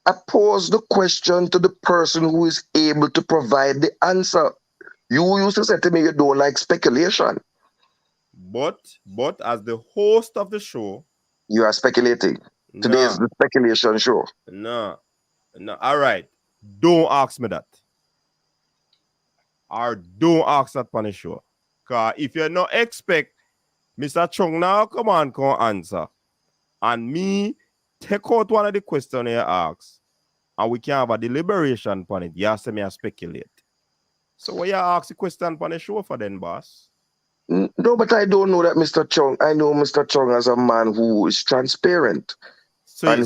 I pose the question to the person who is able to provide the answer. You used to say to me you don't like speculation. But as the host of the show, You are speculating. Today is the speculation show. No. All right. Don't ask me that. Or don't ask that on the show. Because if you not expect Mr. Chung now come answer. And me take out one of the questions you ask. And we can have a deliberation on it. You say me I speculate. So what you ask the question on the show for then, boss? No, but I don't know that Mr. Chung. I know Mr. Chung as a man who is transparent. So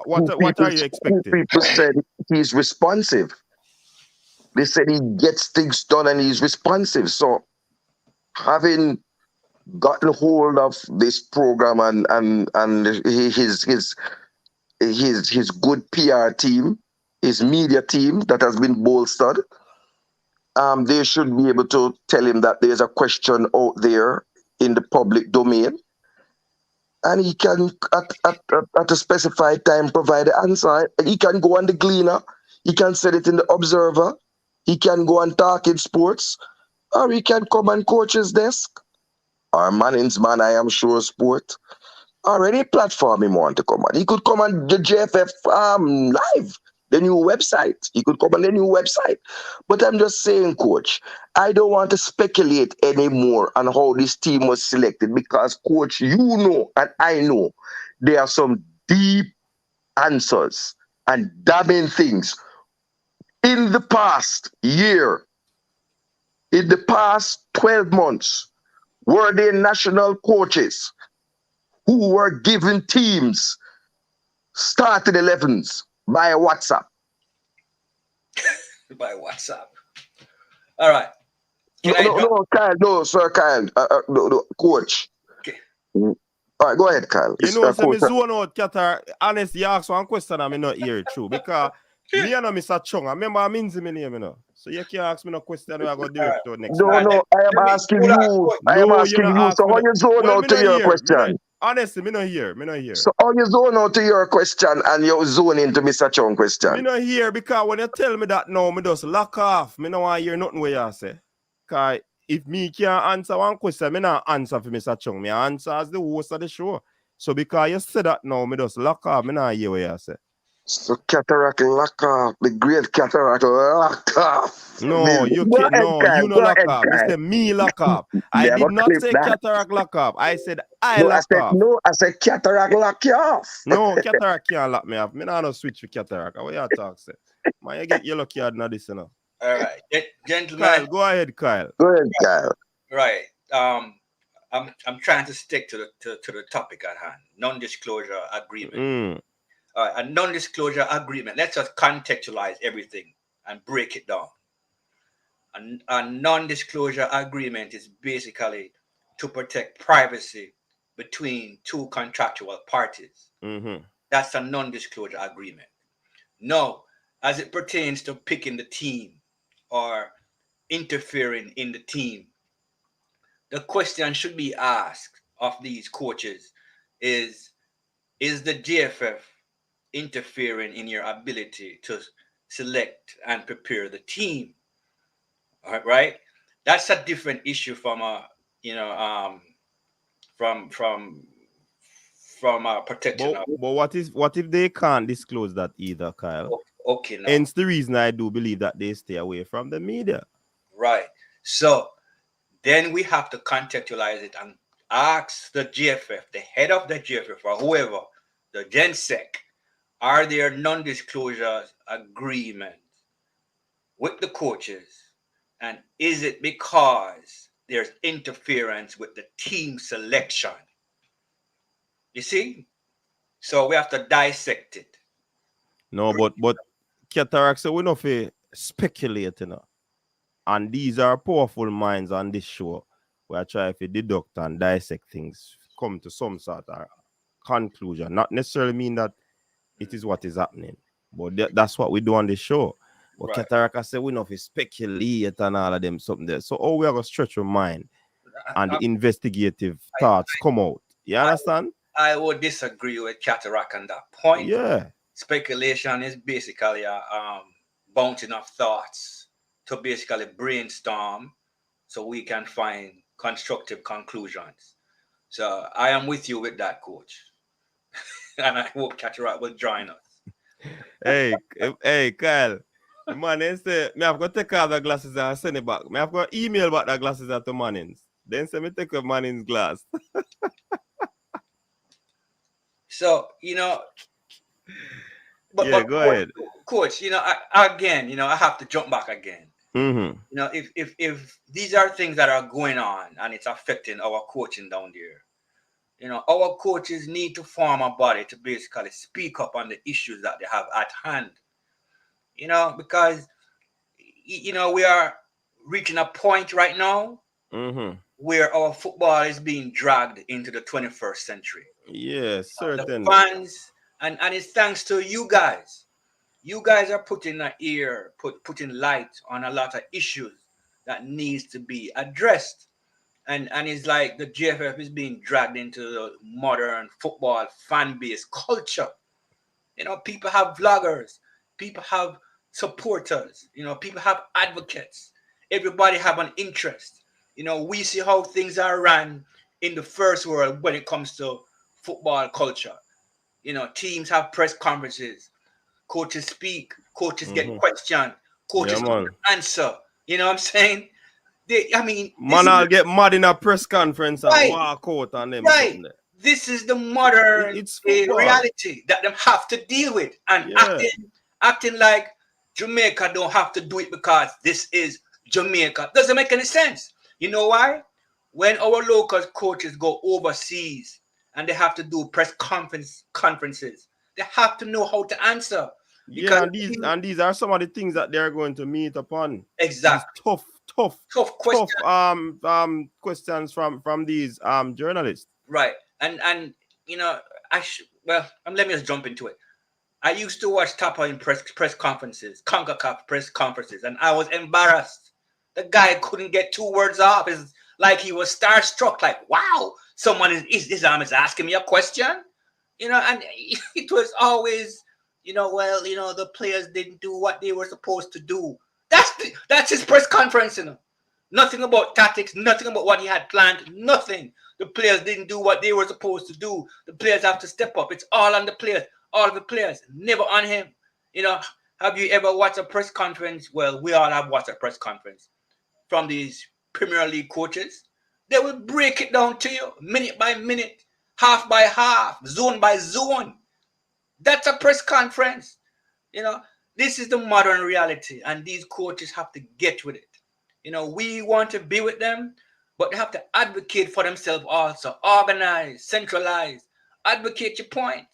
what are you expecting? People said he's responsive. They said he gets things done and he's responsive. So having gotten hold of this program and his good PR team, his media team that has been bolstered, they should be able to tell him that there's a question out there in the public domain, and he can at a specified time provide the answer. He can go on the Gleaner, he can set it in the Observer, he can go and talk in sports, or he can come and coach his desk, or Manning's Man, I am sure sport, or any platform he want to come on. He could come on the JFF live, the new website. He could come on the new website. But I'm just saying, Coach, I don't want to speculate anymore on how this team was selected because, Coach, you know and I know there are some deep answers and damning things. In the past year, in the past 12 months, were there national coaches who were given teams starting 11s by WhatsApp? By WhatsApp. All right. No, Kyle. No, sir, Kyle. No, Coach. Okay. All right, go ahead, Kyle. You know, so me zone out, Qatar. Honestly, you ask one question and me not hear it true. Because me and Mr. Chung, I remember I means me name, you know. So you can't ask me no question, I go direct to next one. No, I am asking you. I am asking you. So how you zone out to your question? Honestly, me not here. So how you zone out to your question and you zone into Mr. Chung question? Me not here because when you tell me that now, me just lock off. Me no want to hear nothing what you say. Because if me can't answer one question, me not answer for Mr. Chung. Me answer as the host of the show. So because you said that now, me just lock off. Me not hear what you say. So cataract lock off. The great cataract lock off. No, you can't. No, you no lock off. You said me lock off. I did not say cataract lock off. I said lock off. No, I said cataract lock you off. No, cataract can't lock me off. Me not no switch for cataract. What you talk say? Man, you get yellow card now this, you know. All right, gentlemen. Kyle, go ahead, Kyle. Go ahead, Kyle. Right. I'm trying to stick to the topic at hand. Non-disclosure agreement. A non-disclosure agreement. Let's just contextualize everything and break it down. A non-disclosure agreement is basically to protect privacy between two contractual parties. That's a non-disclosure agreement. Now, as it pertains to picking the team or interfering in the team, the question should be asked of these coaches is the JFF interfering in your ability to select and prepare the team? All right. that's a different issue from from protection of. But what if they can't disclose that either, Kyle? Okay, now. Hence the reason I do believe that they stay away from the media. Right. So then we have to contextualize it and ask the GFF, the head of the GFF, or whoever, the GenSec, are there non-disclosure agreements with the coaches? And is it because there's interference with the team selection? You see? So we have to dissect it. No, but Cataract said we not for speculate, you know. And these are powerful minds on this show. We are trying to deduct and dissect things, come to some sort of conclusion. Not necessarily mean that it is what is happening, but that's what we do on the show. But Right. Cataract said we not for speculate and all of them something there. So we are gonna stretch your mind and the investigative thoughts come out. You understand? I would disagree with Cataract on that point. Yeah. Speculation is basically a bouncing of thoughts to basically brainstorm so we can find constructive conclusions. So I am with you with that, coach. And I hope Cataract will join us. Hey, Kyle. The man say, me have got to take off the glasses and send it back. Me have got email about the glasses at the Mannings. Then say me take off Manning's glass. So, but go ahead. Coach, I have to jump back again. Mm-hmm. If these are things that are going on and it's affecting our coaching down there, our coaches need to form a body to basically speak up on the issues that they have at hand. Because we are reaching a point right now where our football is being dragged into the 21st century. Yes, certainly. The fans, and it's thanks to you guys. You guys are putting putting light on a lot of issues that needs to be addressed. And it's like the GFF is being dragged into the modern football fan base culture. People have vloggers, people have supporters, people have advocates. Everybody have an interest. We see how things are run in the first world when it comes to football culture. Teams have press conferences, coaches speak, coaches get questioned, coaches answer. You know what I'm saying? I'll get mad in a press conference and walk out on them. Right. This is the modern reality that them have to deal with, and acting like Jamaica don't have to do it because this is Jamaica doesn't make any sense. You know why? When our local coaches go overseas and they have to do press conferences, they have to know how to answer. These are some of the things that they're going to meet upon. Exactly. These tough questions. Questions from these journalists. Right. And let me just jump into it. I used to watch Tapa in press conferences, CONCACAF press conferences, and I was embarrassed. The guy couldn't get 2 words off. It's like he was starstruck, like, wow, someone is asking me a question. And it was always, the players didn't do what they were supposed to do. That's his press conference, Nothing about tactics, nothing about what he had planned, nothing. The players didn't do what they were supposed to do. The players have to step up. It's all on the players, all of the players, never on him. Have you ever watched a press conference? Well, we all have watched a press conference from these Premier League coaches. They will break it down to you minute by minute, half by half, zone by zone. That's a press conference. This is the modern reality, and these coaches have to get with it. We want to be with them, but they have to advocate for themselves also. Organize, centralize, advocate your point.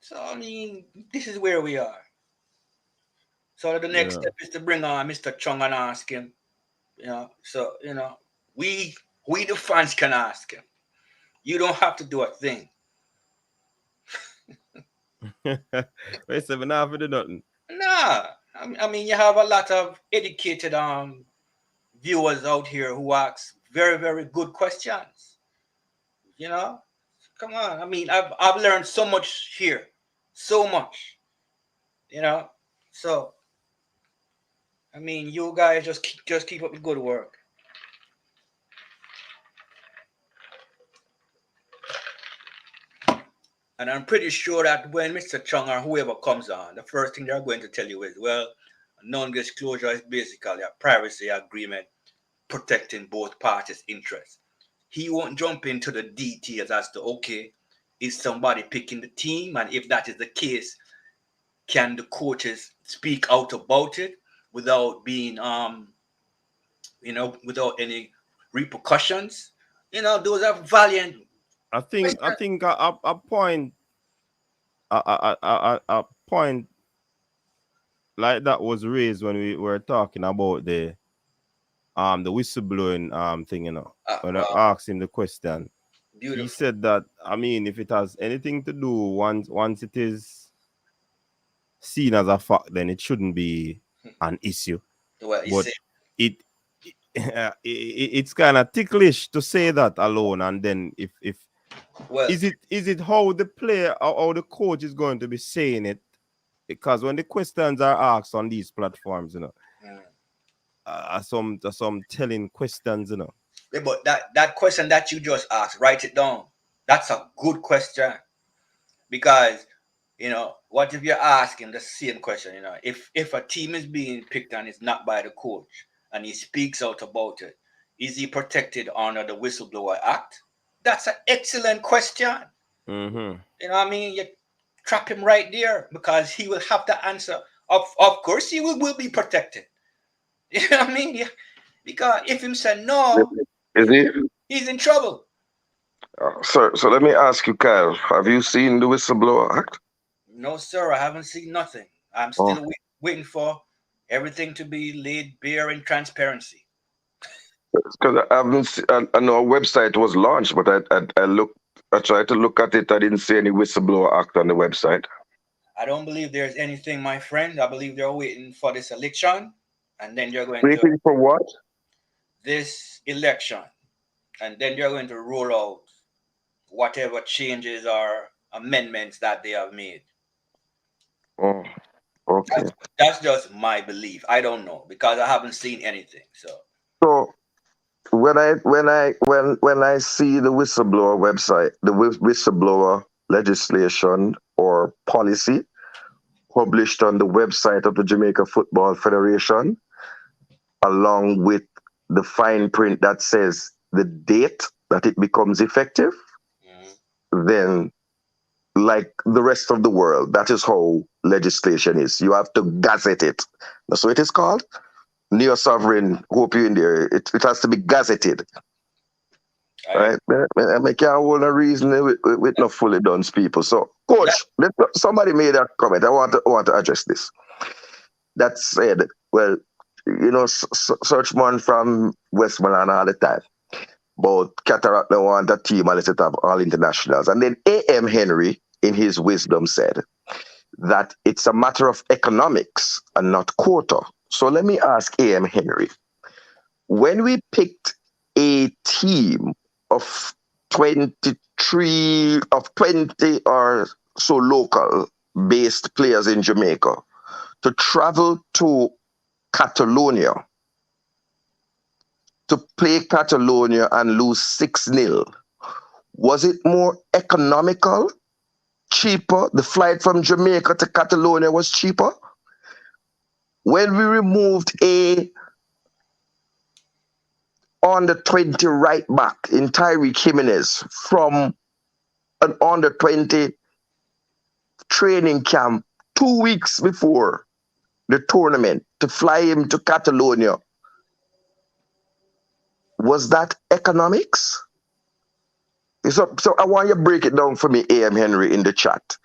So, this is where we are. So the next step is to bring on Mr. Chung and ask him. We the fans can ask him. You don't have to do a thing. Wait, 7 half of the nothing. Nah. You have a lot of educated viewers out here who ask very, very good questions. Come on. I've learned so much here. So much. So I mean, you guys just keep up the good work. And I'm pretty sure that when Mr. Chung or whoever comes on, the first thing they're going to tell you is, well, non-disclosure is basically a privacy agreement protecting both parties' interests. He won't jump into the details as to, okay, is somebody picking the team? And if that is the case, can the coaches speak out about it without being, without any repercussions? Those are valiant. I think a point a point like that was raised when we were talking about the whistleblowing thing, when I asked him the question. Beautiful. He said that, I mean, if it has anything to do once it is seen as a fact, then it shouldn't be an issue. Well, But it's kind of ticklish to say that alone, and then if is it how the player or the coach is going to be saying it? Because when the questions are asked on these platforms, some telling questions, Yeah, but that question that you just asked, write it down. That's a good question. Because, what if you're asking the same question, if a team is being picked and it's not by the coach and he speaks out about it, is he protected under the Whistleblower Act? That's an excellent question. Mm-hmm. You know what I mean? You trap him right there because he will have to answer. Of course, he will be protected. You know what I mean? Yeah. Because if him say no, Is he? he's in trouble. So let me ask you, Kyle, have you seen the Whistleblower Act? No, sir, I haven't seen nothing. I'm still waiting for everything to be laid bare in transparency. Because I haven't. I know a website was launched, but I tried to look at it. I didn't see any Whistleblower Act on the website. I don't believe there's anything, my friend. I believe they're waiting for this election, and then they're going Waiting for what? This election, and then they're going to roll out whatever changes or amendments that they have made. Oh, okay. That's just my belief. I don't know because I haven't seen anything. So when I see the whistleblower website, the whistleblower legislation or policy published on the website of the Jamaica Football Federation, along with the fine print that says the date that it becomes effective, then, like the rest of the world, that is how legislation is. You have to gazette it. That's what it is called. Neo Sovereign, hope you in there. It has to be gazetted. Right? I can't hold a reason with no fully done people. So, Coach, somebody made a comment. I want to address this. That said, well, Searchman from Westmoreland all the time. But Cataract don't want a team unless it have all internationals. And then A.M. Henry, in his wisdom, said that it's a matter of economics and not quota. So let me ask A.M. Henry, when we picked a team of 20 or so local based players in Jamaica to travel to Catalonia to play Catalonia and lose 6-0, was it more economical, cheaper? The flight from Jamaica to Catalonia was cheaper? When we removed a under 20 right back in Tyreek Jimenez from an under 20 training camp 2 weeks before the tournament to fly him to Catalonia, was that economics? So I want you to break it down for me, A.M. Henry, in the chat.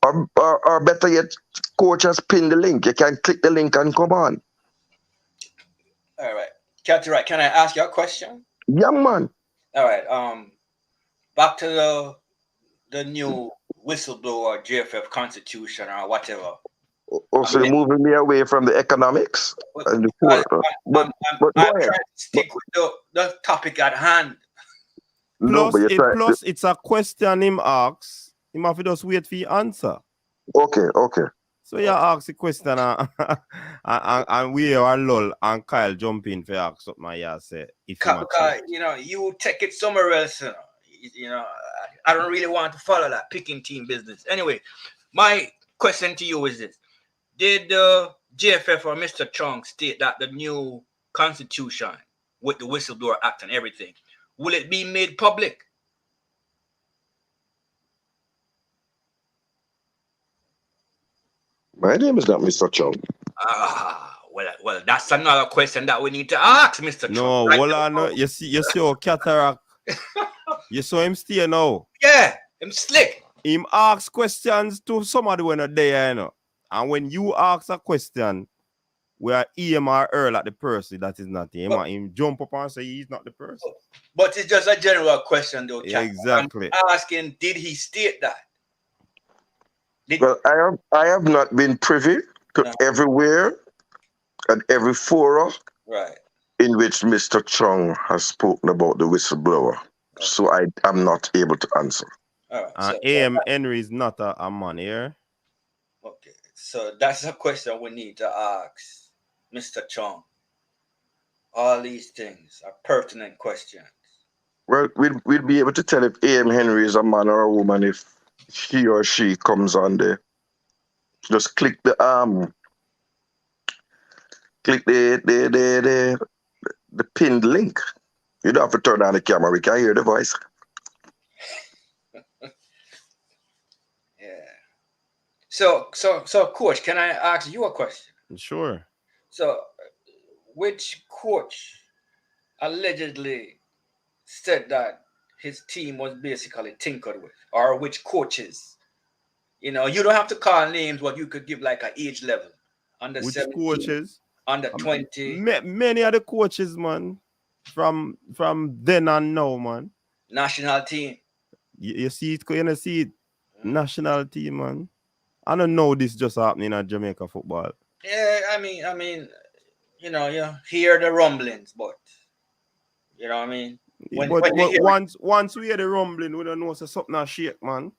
Or better yet, Coach has pinned the link. You can click the link and come on. All right. Cataract, can I ask you a question? Young man. All right. Back to the new whistleblower JFF constitution or whatever. So you're moving me away from the economics and the quota. But go ahead. Trying to stick with the topic at hand. Plus, it's a question him asks. Him have to just wait for your answer. Okay. So you ask the question and we are lull and Kyle jump in for ask something and you say if you might Because change. you take it somewhere else. I don't really want to follow that picking team business. Anyway, my question to you is this: did JFF or Mr. Chung state that the new constitution with the whistleblower act and everything will it be made public? My name is not Mr. Chung. Well, that's another question that we need to ask Mr. Chung. No, Right well, now. no, you see your cataract. You saw him stay now. Yeah, I'm slick. Him ask questions to somebody when a day, you know. And when you ask a question, where EMR Earl at the person that is not him, and him jump up and say he's not the person. But it's just a general question, though, Kat. Exactly. I'm asking, did he state that? Well, I have not been privy to everywhere and every forum Right. in which Mr. Chung has spoken about the whistleblower. Okay. So I am not able to answer. All right. AM Henry is not a man here. Okay. So that's a question we need to ask Mr. Chung. All these things are pertinent questions. Well, we'll be able to tell if A.M. Henry is a man or a woman if he or she comes on there. Just click the pinned link. You don't have to turn on the camera. We can hear the voice. Yeah. So, coach, can I ask you a question? Sure. So, which coach allegedly said that his team was basically tinkered with, or which coaches? You don't have to call names, but you could give like an age level. Under Which 17, coaches? under 20. Many of the coaches, man, from then and now, man. National team. You see it, national team, man. I don't know this just happening at Jamaica football. Yeah, I mean, you hear the rumblings, but you know what I mean. When Once we hear the rumbling, we don't know so something a shake, man.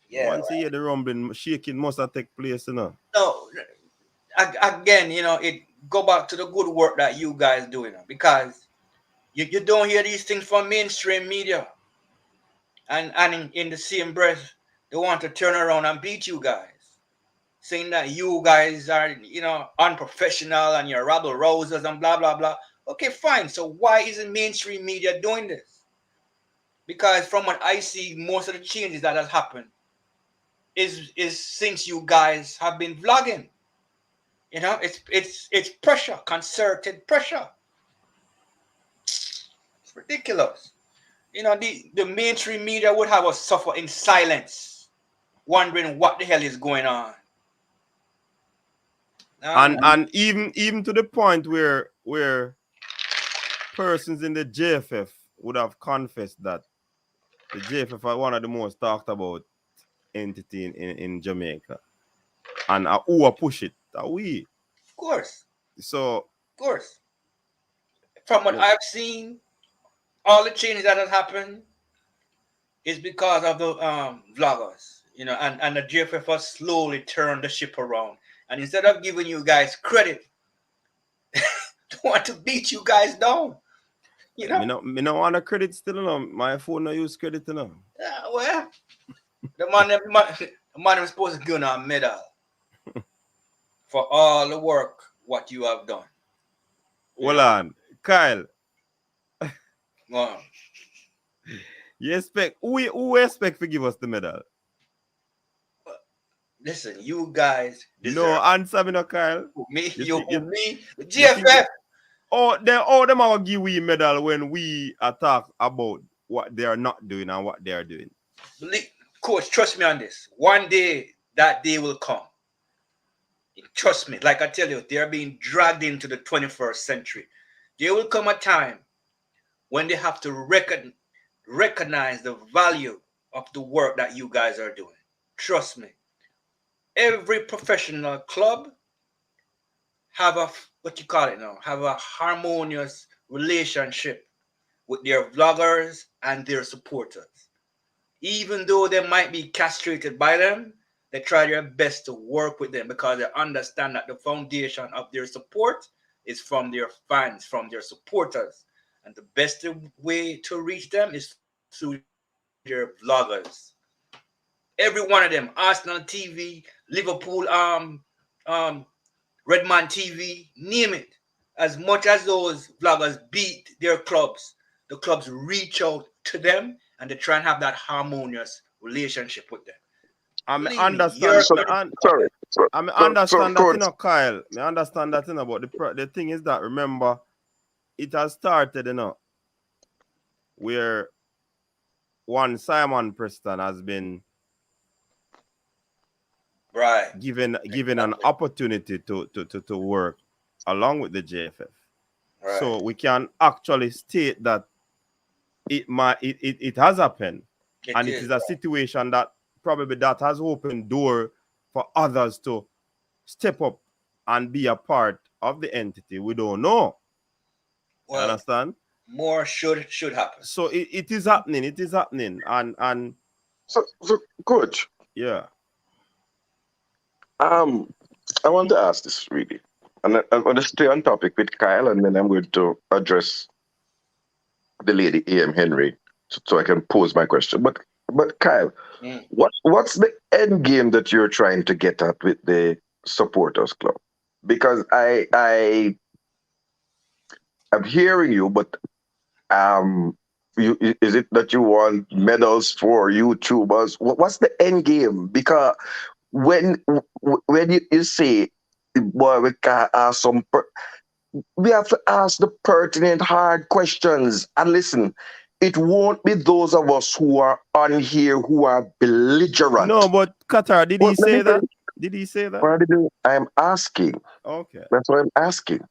Yeah. Once you hear the rumbling, shaking must have take place, No, again, it go back to the good work that you guys do, because you don't hear these things from mainstream media, and in the same breath, they want to turn around and beat you guys, saying that you guys are, unprofessional and you're rabble rousers and blah blah blah. Okay, fine. So why isn't mainstream media doing this? Because from what I see, most of the changes that has happened is since you guys have been vlogging. It's pressure, concerted pressure. It's ridiculous. The mainstream media would have us suffer in silence, wondering what the hell is going on. And even to the point where persons in the JFF would have confessed that the JFF are one of the most talked about entity in Jamaica. And who push it? Are we? Of course. So of course. From what I've seen, all the changes that have happened is because of the vloggers, and the JFF has slowly turned the ship around. And instead of giving you guys credit, they want to beat you guys down. Me no want a credit still, my phone no use credit, Well, the man was supposed to give a medal for all the work what you have done. Hold on, Kyle. Wow. You expect who expect to give us the medal? Listen, you guys deserve. No answer me, no, Kyle. Me, me, the GFF. Them are give we medal when we attack about what they are not doing and what they are doing. Coach, trust me on this. One day, that day will come. Trust me. Like I tell you, they are being dragged into the 21st century. There will come a time when they have to recognize the value of the work that you guys are doing. Trust me. Every professional club have a harmonious relationship with their vloggers and their supporters. Even though they might be castrated by them, they try their best to work with them because they understand that the foundation of their support is from their fans, from their supporters. And the best way to reach them is through their vloggers. Every one of them, Arsenal TV, Liverpool, Redman TV, name it. As much as those vloggers beat their clubs, the clubs reach out to them and they try and have that harmonious relationship with them. I Believe me, understand. Sorry. I So, understand that, coach, Kyle. I understand that, but the thing is that, remember, it has started, where one Simon Preston has been right? given an Exactly. opportunity to work along with the JFF. Right. So we can actually state that it has happened, It and it is is a right. situation that probably that has opened door for others to step up and be a part of the entity. We don't know. You Well, understand? more should happen. So it is happening. It is happening. And so coach, yeah. I want to ask this really, and I'm going to stay on topic with Kyle, and then I'm going to address the lady A.M. Henry, so I can pose my question. But Kyle, Mm. what's the end game that you're trying to get at with the supporters club? Because I'm hearing you, but is it that you want medals for YouTubers? What's the end game? Because when you say, boy, we can ask we have to ask the pertinent, hard questions. And listen, it won't be those of us who are on here who are belligerent. No, but Qatar, did Well, he let me say tell that? you Did he say that? what I do. I'm asking. Okay. That's what I'm asking.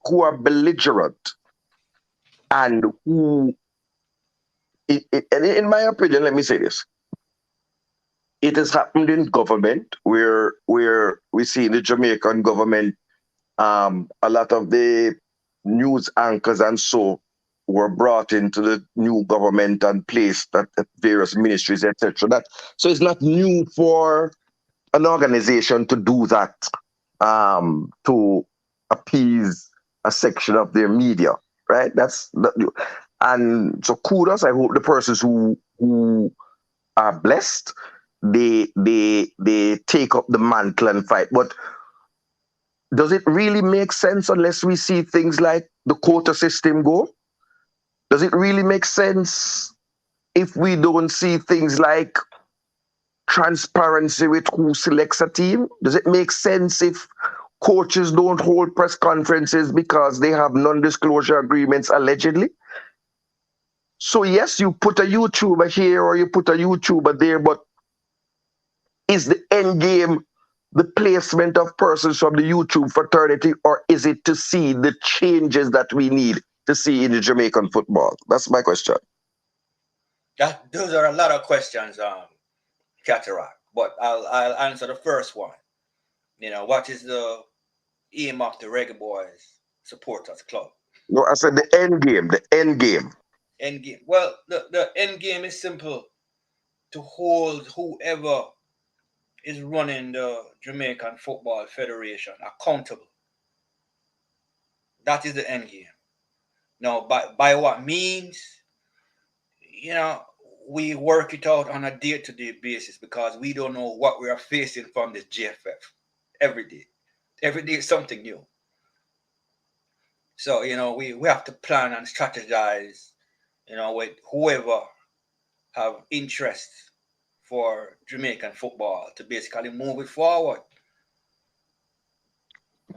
Who are belligerent and who, and in my opinion, let me say this. It has happened in government where we see in the Jamaican government, a lot of the news anchors and so were brought into the new government and placed at various ministries, etc. That so it's not new for an organization to do that, to appease a section of their media, right? And so kudos. I hope the persons who are blessed, they take up the mantle and fight. But does it really make sense unless we see things like the quota system go? Does it really make sense if we don't see things like transparency with who selects a team? Does it make sense if coaches don't hold press conferences because they have non-disclosure agreements allegedly? So yes, you put a YouTuber here or you put a YouTuber there, but is the end game the placement of persons from the YouTube fraternity, or is it to see the changes that we need to see in the Jamaican football? That's my question. Those are a lot of questions, Cataract. But I'll answer the first one. What is the aim of the Reggae Boyz supporters club? No, I said the end game, the end game. End game. Well, the end game is simple: to hold whoever is running the Jamaican Football Federation accountable. That is the end game. Now, by what means? You know, we work it out on a day-to-day basis because we don't know what we are facing from the JFF every day. Every day is something new. So, we have to plan and strategize, with whoever have interest for Jamaican football to basically move it forward.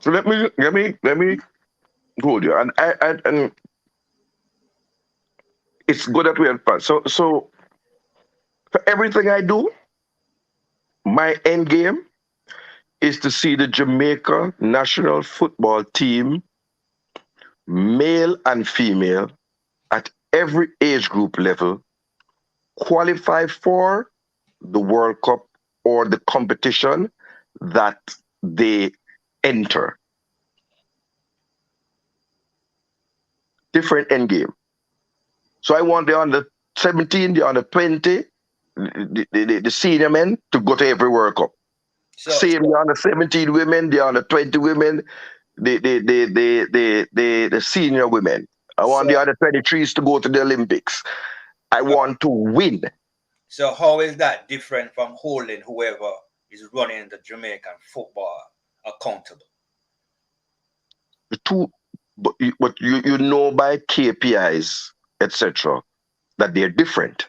So let me hold you, and it's good that we have fun. So for everything I do, my end game is to see the Jamaica national football team, male and female, at every age group level, qualify for the World Cup or the competition that they enter. Different end game. So I want the under 17, the under 20, the senior men to go to every World Cup. Same the under 17 women, the under 20 women, the senior women. I want the under 23s to go to the Olympics. I want to win. So how is that different from holding whoever is running the Jamaican football accountable? The two, but you know by KPIs, etc., that they're different,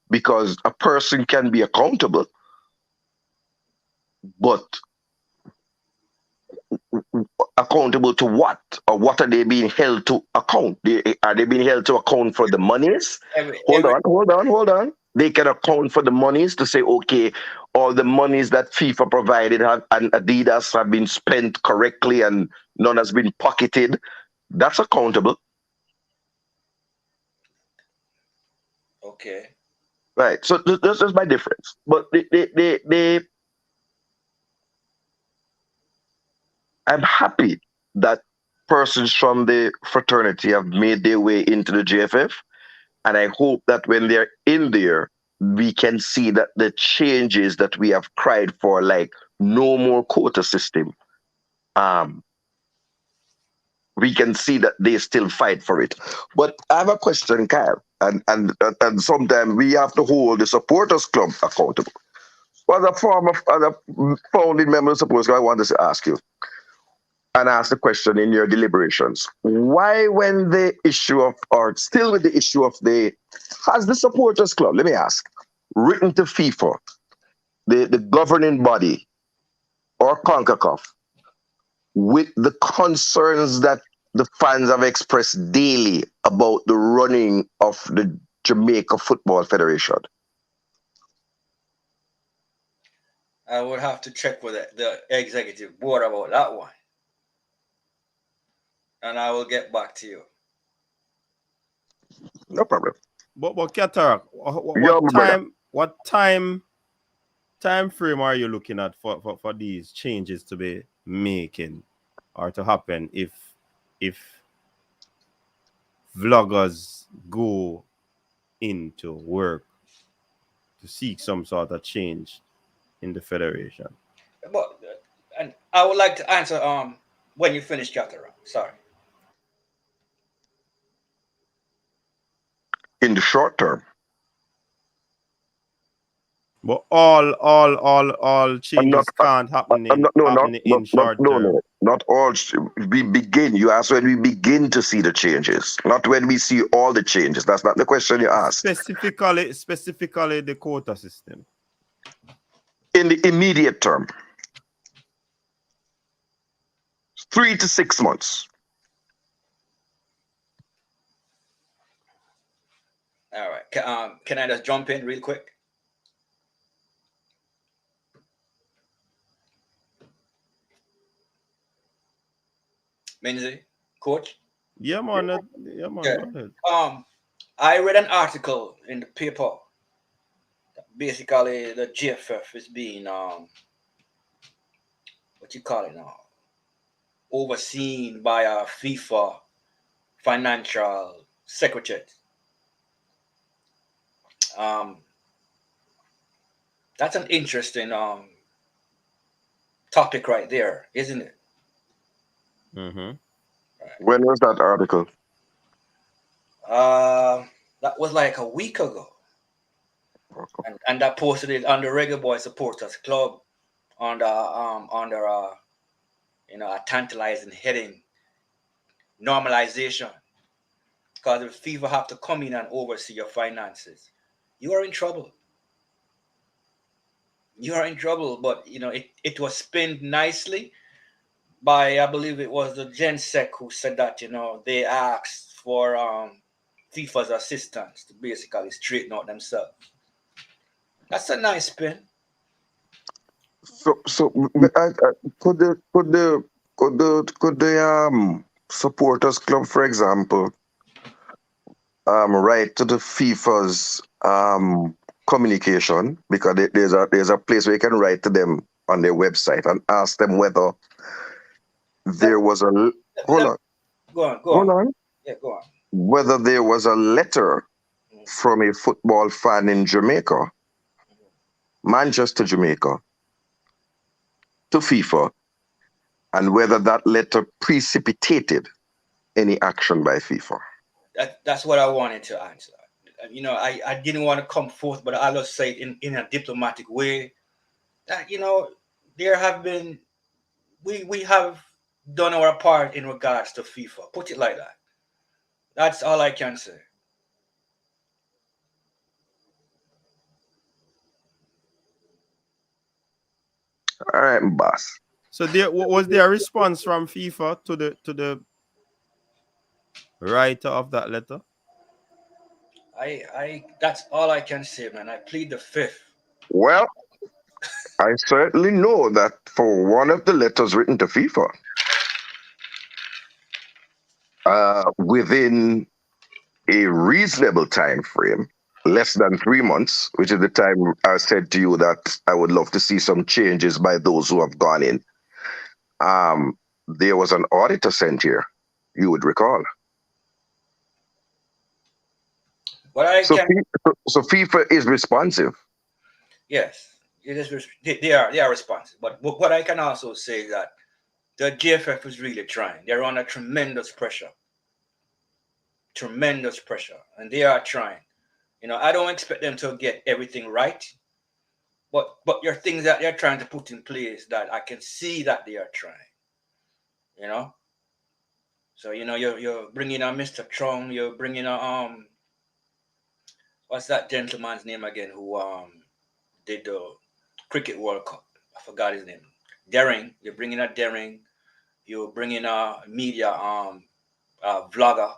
because a person can be accountable, but accountable to what, or what are they being held to account? Are they being held to account for the monies? Hold on. They can account for the monies to say, okay, all the monies that FIFA provided and Adidas have been spent correctly and none has been pocketed. That's accountable. Okay. Right. So this is my difference. But I'm happy that persons from the fraternity have made their way into the JFF. And I hope that when they're in there, we can see that the changes that we have cried for, like no more quota system, we can see that they still fight for it. But I have a question, Kyle, and sometimes we have to hold the supporters club accountable. As a founding member of the supporters club, I wanted to ask you and ask the question in your deliberations. Why, when the issue of, or still with the issue of has the supporters club, let me ask, written to FIFA, the governing body, or CONCACAF, with the concerns that the fans have expressed daily about the running of the Jamaica Football Federation? I would have to check with the executive board about that one. And I will get back to you. No problem. But Cataract, what time frame are you looking at for these changes to be making or to happen if vloggers go into work to seek some sort of change in the federation? But and I would like to answer when you finish, Cataract. Sorry. In the short term. But all changes can't happen in short term. Not all. We begin. You ask when we begin to see the changes, not when we see all the changes. That's not the question you asked. Specifically the quota system. In the immediate term, 3 to 6 months. All right. Can I just jump in real quick? Minzy, coach? Yeah, man. Yeah. I read an article in the paper that basically the GFF is being what you call it now, overseen by a FIFA financial secretary. That's an interesting topic right there, isn't it? Mm-hmm. Right. When was that article? That was like a week ago, and that posted it on the Reggae Boyz supporters club under a tantalizing heading, normalization. Because if FIFA have to come in and oversee your finances, you are in trouble. You are in trouble. But it was spinned nicely by, I believe it was the GenSec who said that they asked for FIFA's assistance to basically straighten out themselves. That's a nice spin. So could the supporters club, for example, write to the FIFA's communication, because there's a place where you can write to them on their website and ask them whether there was a Go on. Yeah, go on. Whether there was a letter from a football fan in Jamaica Manchester, Jamaica, to FIFA, and whether that letter precipitated any action by FIFA? That's what I wanted to answer. I didn't want to come forth, but I'll just say it in a diplomatic way that, there have been, we have done our part in regards to FIFA. Put it like that. That's all I can say. All right, boss. So was there a response from FIFA to the writer of that letter? I that's all I can say, man. I plead the fifth. Well, I certainly know that for one of the letters written to FIFA, within a reasonable time frame, less than 3 months, which is the time I said to you that I would love to see some changes by those who have gone in. There was an auditor sent here, you would recall. So FIFA is responsive. Yes, it is. They are responsive. But what I can also say is that the GFF is really trying. They're under tremendous pressure. Tremendous pressure, and they are trying. I don't expect them to get everything right, but there are things that they're trying to put in place that I can see that they are trying. So you're bringing on Mr. Trong, you're bringing on what's that gentleman's name again who did the Cricket World Cup? I forgot his name. Daring. You're bringing a Daring. You're bringing a media vlogger.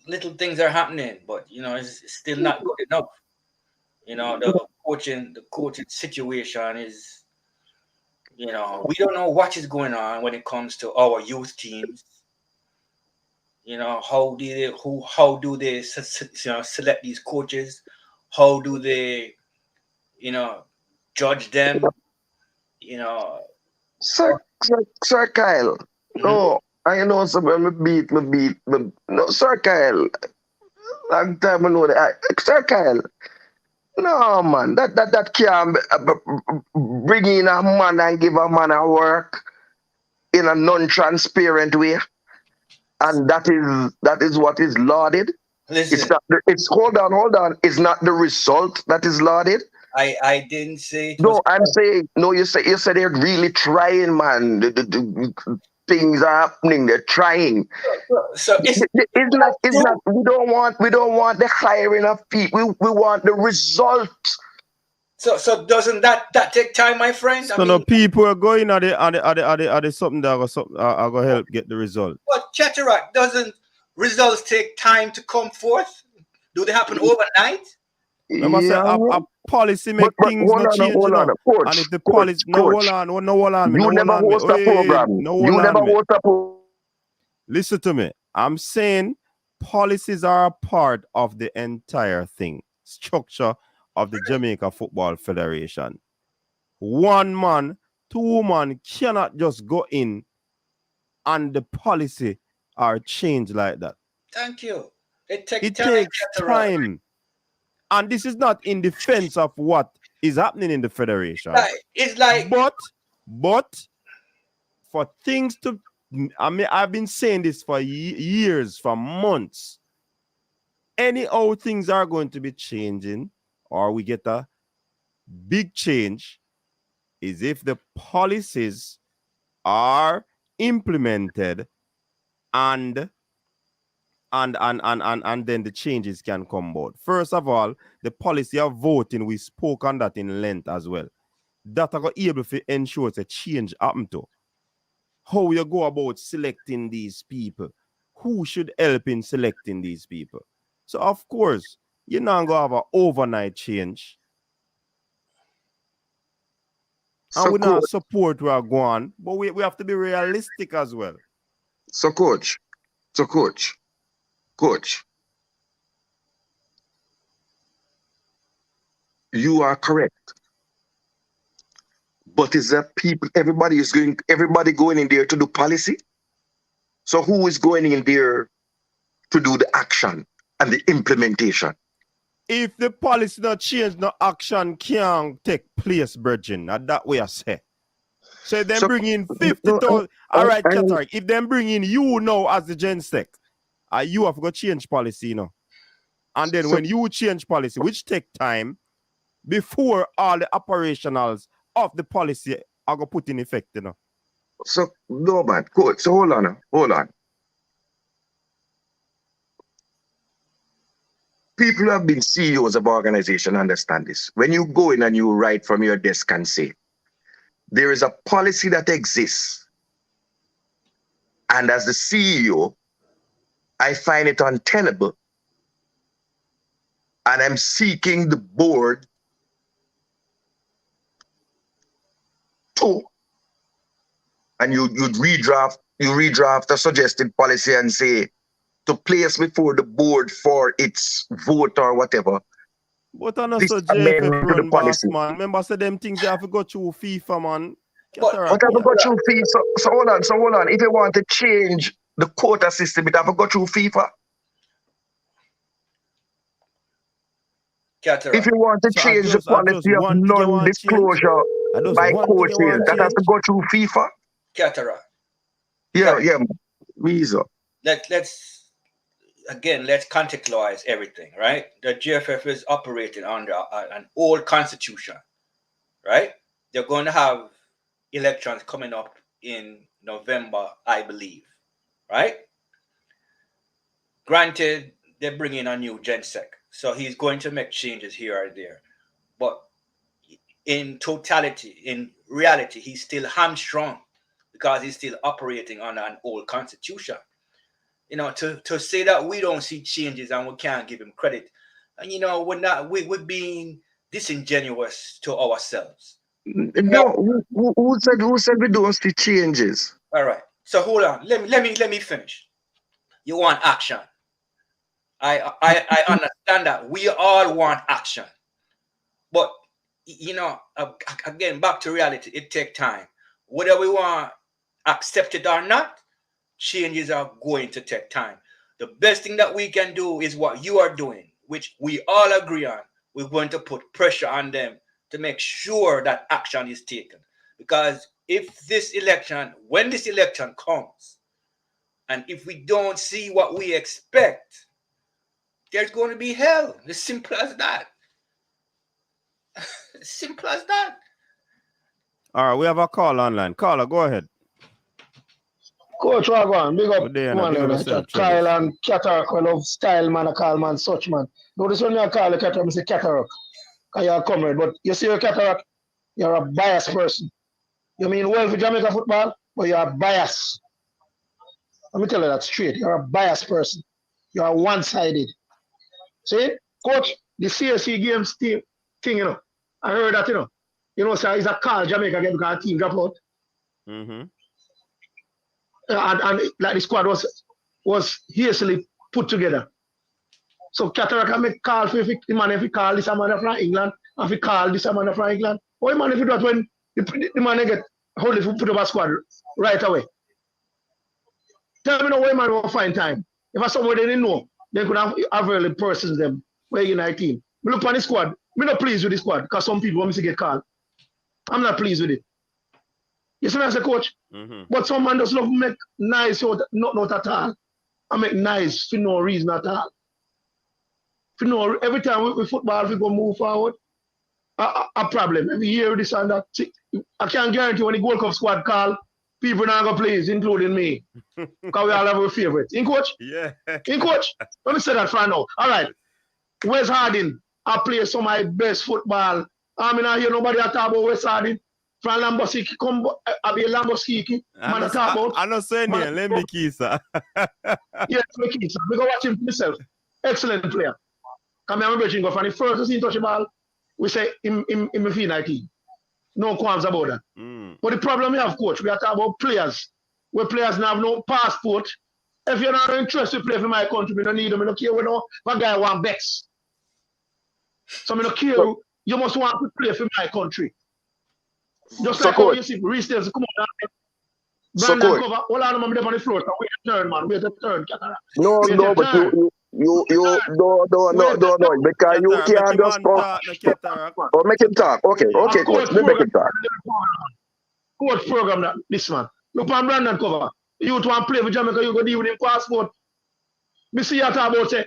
Little things are happening, but it's still not good enough. The coaching situation is, we don't know what is going on when it comes to our youth teams. How do they select these coaches? How do they, judge them? Sir Kyle. No, I know something. No, Sir Kyle. Long time I know that. Sir Kyle. No, man. That can't bring in a man and give a man a work in a non-transparent way. And that is what is lauded. Listen, hold on. It's not the result that is lauded. I didn't say. I'm saying no. You say they're really trying, man. The things are happening. They're trying. So it's not. We don't want the hiring of people. We want the result. So doesn't that take time, my friend? So no people are going at the something that are going to help get the result. But Chatterak, doesn't results take time to come forth? Do they happen overnight? Remember, a policy make things not change, Coach, and if the policy, hold on. You never host a program. Listen to me. I'm saying policies are a part of the entire thing, structure of the Jamaica Football Federation. One man, two man cannot just go in and the policy are changed like that. Thank you. It takes time. And this is not in defense of what is happening in the federation. It's like, but for things to, I've been saying this for years, for months. Anyhow, things are going to be changing, or we get a big change, is if the policies are implemented and then the changes can come about. First of all, the policy of voting, we spoke on that in length as well. That are able to ensure a change happen to. How you go about selecting these people? Who should help in selecting these people? So of course, you're not going to have an overnight change. And we not support where we're going, but we have to be realistic as well. So coach, you are correct. But is that everybody going in there to do policy? So who is going in there to do the action and the implementation? if the policy not change, no action can take place, brethren. That way I say. So if them So, bring in no, 50,000, all right, Qatar, if them bring in you now as the GenSec, you have to change policy, you know. And then when you change policy, which take time, before all the operationals of the policy are going to put in effect, you know. So, no, man, coach. So, hold on. People who have been CEOs of organizations understand this. When you go in and you write from your desk and say, there is a policy that exists, and as the CEO, I find it untenable, and I'm seeking the board to, and you redraft a suggested policy and say, to place before the board for its vote or whatever. But I know This so JFF amendment to the run boss, policy. man. Remember, say them things they have to go through FIFA, man. But What have got through FIFA? So hold on. If you want to change the quota system, it have to go through FIFA. Cataract. If you want to change the policy of non-disclosure by coaches, that has to go through FIFA. Cataract. Yeah, Visa. Let's contextualize everything, right? The GFF is operating under an old constitution, right? They're going to have elections coming up in November, I believe, right? Granted, they're bringing a new GenSec, so he's going to make changes here or there, but in totality, in reality, he's still hamstrung because he's still operating under an old constitution. You know, to say that we don't see changes and we can't give him credit, and you know, we're being disingenuous to ourselves. No, who said we don't see changes? All right. So hold on. Let me finish. You want action. I understand that. We all want action. But you know, again, back to reality, it takes time. Whether we want accept it or not, changes are going to take time. The best thing that we can do is what you are doing, which we all agree on. We're going to put pressure on them to make sure that action is taken. Because when this election comes, and if we don't see what we expect, there's going to be hell. As simple as that. As simple as that. All right, we have a call online. Caller, go ahead. Coach Wagwan, big up, Kyle and Cataract, I love style, man, I call man such, man. Notice when you call the Cataract, I say Cataract, because you're a comrade, but you see your Cataract, you're a biased person. You mean well for Jamaica football, but you're a bias. Let me tell you that straight, you're a biased person. You're one-sided. See, coach, the CSC games thing, you know, I heard that, so it's a call Jamaica again because the team drop out. Mm-hmm. And like the squad was hastily put together. So Cataract can make call for if he call this man from England, and if he call this man from England. Why man if you do that when the man get hold if put up a squad right away? Tell me now why man will find time. If I somebody they didn't know, they could have early persons them where United team. Me look on the squad, me not pleased with the squad because some people want me to get called. I'm not pleased with it. You see what I say, coach? Mm-hmm. But some man just love make nice out, not at all. I make nice for no reason at all. Every time we football, we go move forward, a problem. Every year, this and that. See, I can't guarantee when the Gold Cup squad call, people not going to play, including me. Because we all have our favorites. In coach? Yeah. In coach? Let me say that for now. All right. Wes Harding, I play some of my best football. I mean, I hear nobody talk about Wes Harding. From Lamboski, I be Lamboski. Man, I talk about. I'm not saying it. Let me kiss her. Yes, me kiss her. We go watch him myself. Excellent player. Come here, I'm going go from the first to see him touch the ball. We say him feel like him. No qualms about that. But the problem we have, coach, we are talking about players. Where players now have no passport. If you're not interested to play for my country, we don't need them. I don't care what guy want bets. So I don't care. You must want to play for my country. Just like how you see Reese Davis come on. Brandon cover. All of them on the floor. So wait a turn, man. Wait a turn. No, but no, because you Cataract, make can't him just man come. talk, no cataract. Or make him talk. Okay, Yeah. okay, coach. Coach Let me make him program. talk. Coach program that this man. Look on Brandon cover. You want to play for Jamaica, you go deal with him passport. Me see you talk about say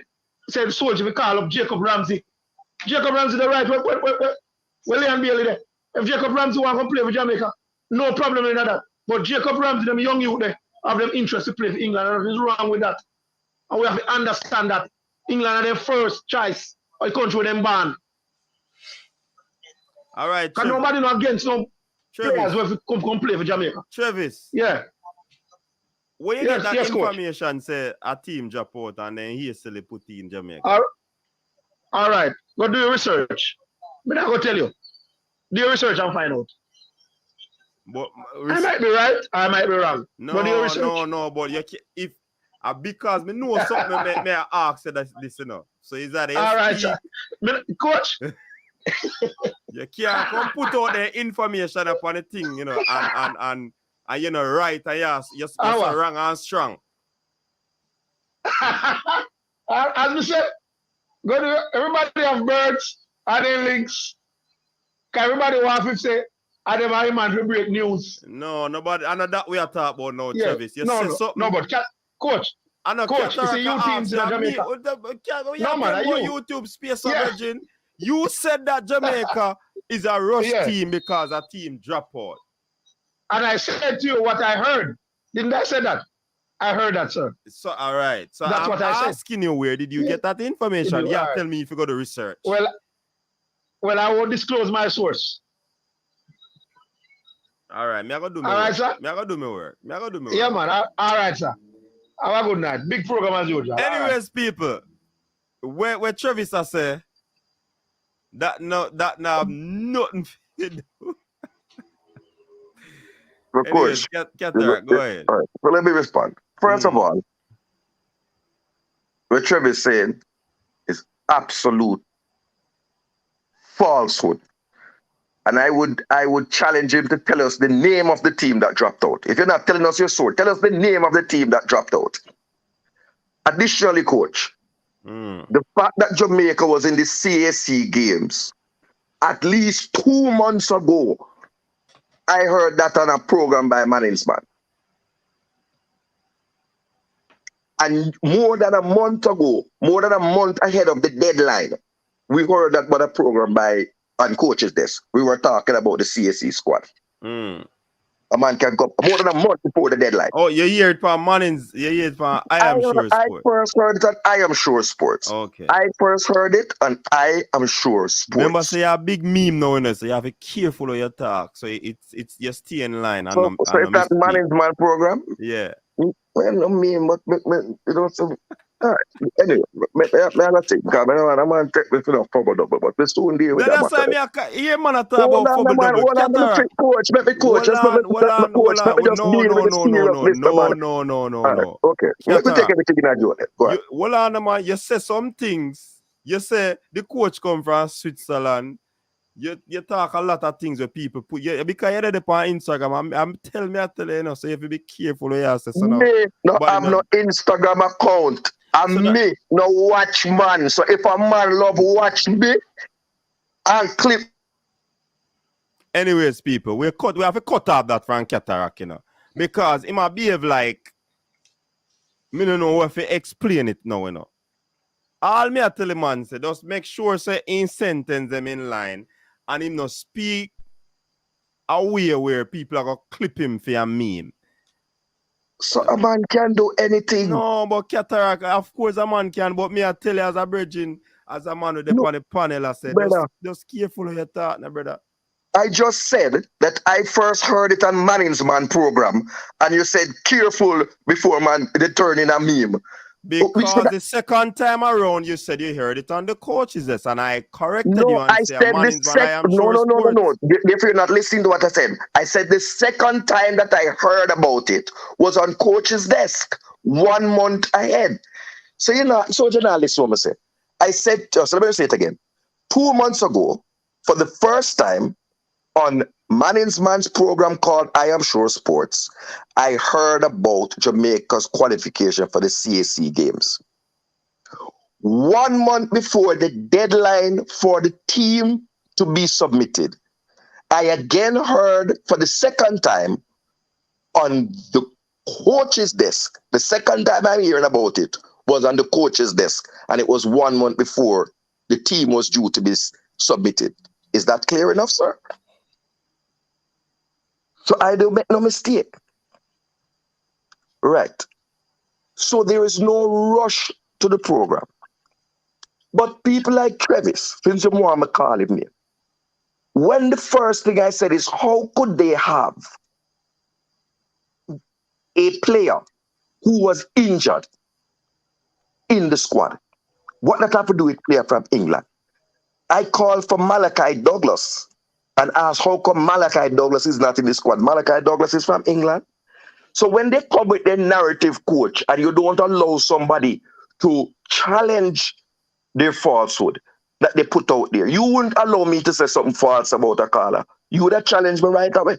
the soldier we call up Jacob Ramsey. Jacob Ramsey the right well Leon Bailey there. If Jacob Ramsey want to play for Jamaica, no problem in that. But Jacob Ramsey, them young youth there, have them interest to play for England. And nothing's wrong with that. And we have to understand that England are their first choice of the country with them ban. All right. Because nobody not against no players who come play for Jamaica. Travis. Yeah. When you get that information, say a team drop out and then he still put in Jamaica. All right. Go do your research. But I go tell you. Do your research and find out. But I might be right, I might be wrong. No, but do your research. no. But you if because me know something, may I ask you this, you know. So is that all right, sir. Coach? You can't come put out the information upon the thing, you know, and you know, right, and yes, you're so wrong and strong. As we said, go to everybody have birds, are they links? Everybody wants to say, are they my man to break news? No, nobody, I know that we are talking about now, yeah. Travis. You say something. No, but coach, I know, coach, you see you teams in Jamaica. No, man, YouTube space virgin. You said that Jamaica is a rush team because a team dropped out. And I said to you what I heard. Didn't I say that? I heard that, sir. So, all right. So that's what I said. Asking you, where did you get that information? Tell me if you go to research. Well, I won't disclose my source. All right. Me I go do my work. Right, sir? Me I go do my work. Yeah, man. All right, sir. Have a good night. Big program as usual. Anyways, people, where Travis I say that now have nothing to do. Of course. Get there. Go ahead. All right. So let me respond. First of all, what Trevor is saying is absolute falsehood. And I would challenge him to tell us the name of the team that dropped out. If you're not telling us your source, tell us the name of the team that dropped out. Additionally, coach, the fact that Jamaica was in the CAC games at least 2 months ago, I heard that on a program by Management. And more than a month ago, more than a month ahead of the deadline, we heard that by a program on Coach's Desk. We were talking about the CAC squad. A man can go more than a month before the deadline. Oh, you hear it from Mannings, you hear it from I Am Sure Sports. I first heard it on I Am Sure Sports. Okay. I first heard it on I Am Sure Sports. Remember, say a big meme now, you know, so you have to be careful of your talk. So it's you stay in line. So it's that Management program? Yeah. Well, no meme, but you know, so all right. Anyway, I think because I'm going to take me to the fumble double, but we soon deal with that. That's why I hear man talk about fumble double. Hold on, coach. Let me coach. No. Okay. Let me take everything in a joke. Go ahead. Hold on, man. You say some things. You say the coach come from Switzerland. You talk a lot of things where people put because you're there on Instagram. I'm telling you, you know, so you have to be careful what you say. So I'm no Instagram account. I'm me, no watch man. So if a man love watch me, I'll clip. Anyways, people, we have to cut off that from Cataract, you know. Because it might behave like me don't know if to explain it now, you know. All me I tell the man say, just make sure say in sentence them in line and him not speak a way where people are gonna clip him for a meme. So a man can do anything. No, but Cataract, of course a man can, but me I tell you as a virgin, as a man with the on the panel, I said, just careful of your thought, now, brother. I just said that I first heard it on Management program, and you said careful before man they turn in a meme. Because the second time around you said you heard it on the Coach's Desk, and I corrected you and I said the second. No. If you're not listening to what I said the second time that I heard about it was on Coach's Desk 1 month ahead. So journalists what I say. I said, so let me say it again. 2 months ago, for the first time on Management's program called I Am Sure Sports, I heard about Jamaica's qualification for the CAC games. 1 month before the deadline for the team to be submitted, I again heard for the second time on the coach's desk. The second time I'm hearing about it was on the coach's desk, and it was 1 month before the team was due to be submitted. Is that clear enough, sir? So I don't make no mistake. Right. So there is no rush to the program. But people like Travis, since you want to call him name, when the first thing I said is, how could they have a player who was injured in the squad? What that have to do with player from England? I called for Malachi Douglas and asked how come Malachi Douglas is not in the squad. Malachi Douglas is from England. So when they come with their narrative, coach, and you don't allow somebody to challenge their falsehood that they put out there, you wouldn't allow me to say something false about a caller. You would have challenged me right away.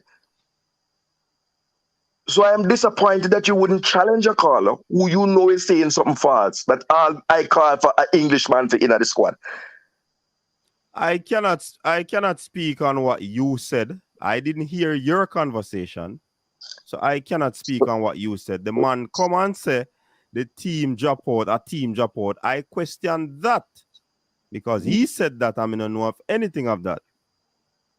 So I am disappointed that you wouldn't challenge a caller who you know is saying something false, that I call for an Englishman to enter the squad. I cannot speak on what you said. I didn't hear your conversation, so I cannot speak on what you said. The man come and say the team drop out, a team drop out. I question that because he said that. I don't know of anything of that.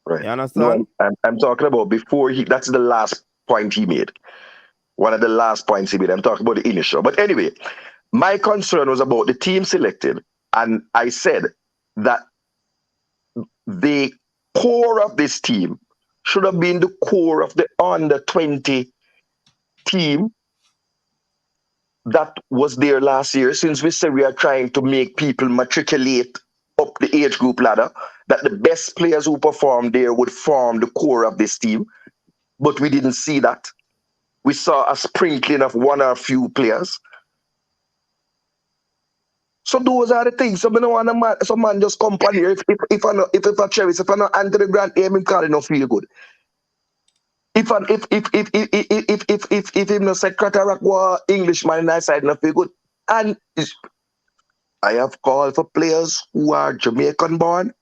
Right. You understand? No, I'm talking about before he. That's the last point he made. One of the last points he made. I'm talking about the initial. But anyway, my concern was about the team selected, and I said that the core of this team should have been the core of the under-20 team that was there last year. Since we say we are trying to make people matriculate up the age group ladder, that the best players who performed there would form the core of this team. But we didn't see that. We saw a sprinkling of one or a few players. So those are the things. So I don't want a man, some man just come on here. If I Travis, if I know Anthony Grant, him call it no feel good. If him no secretary or Englishman in that side no feel good. And I have called for players who are Jamaican born,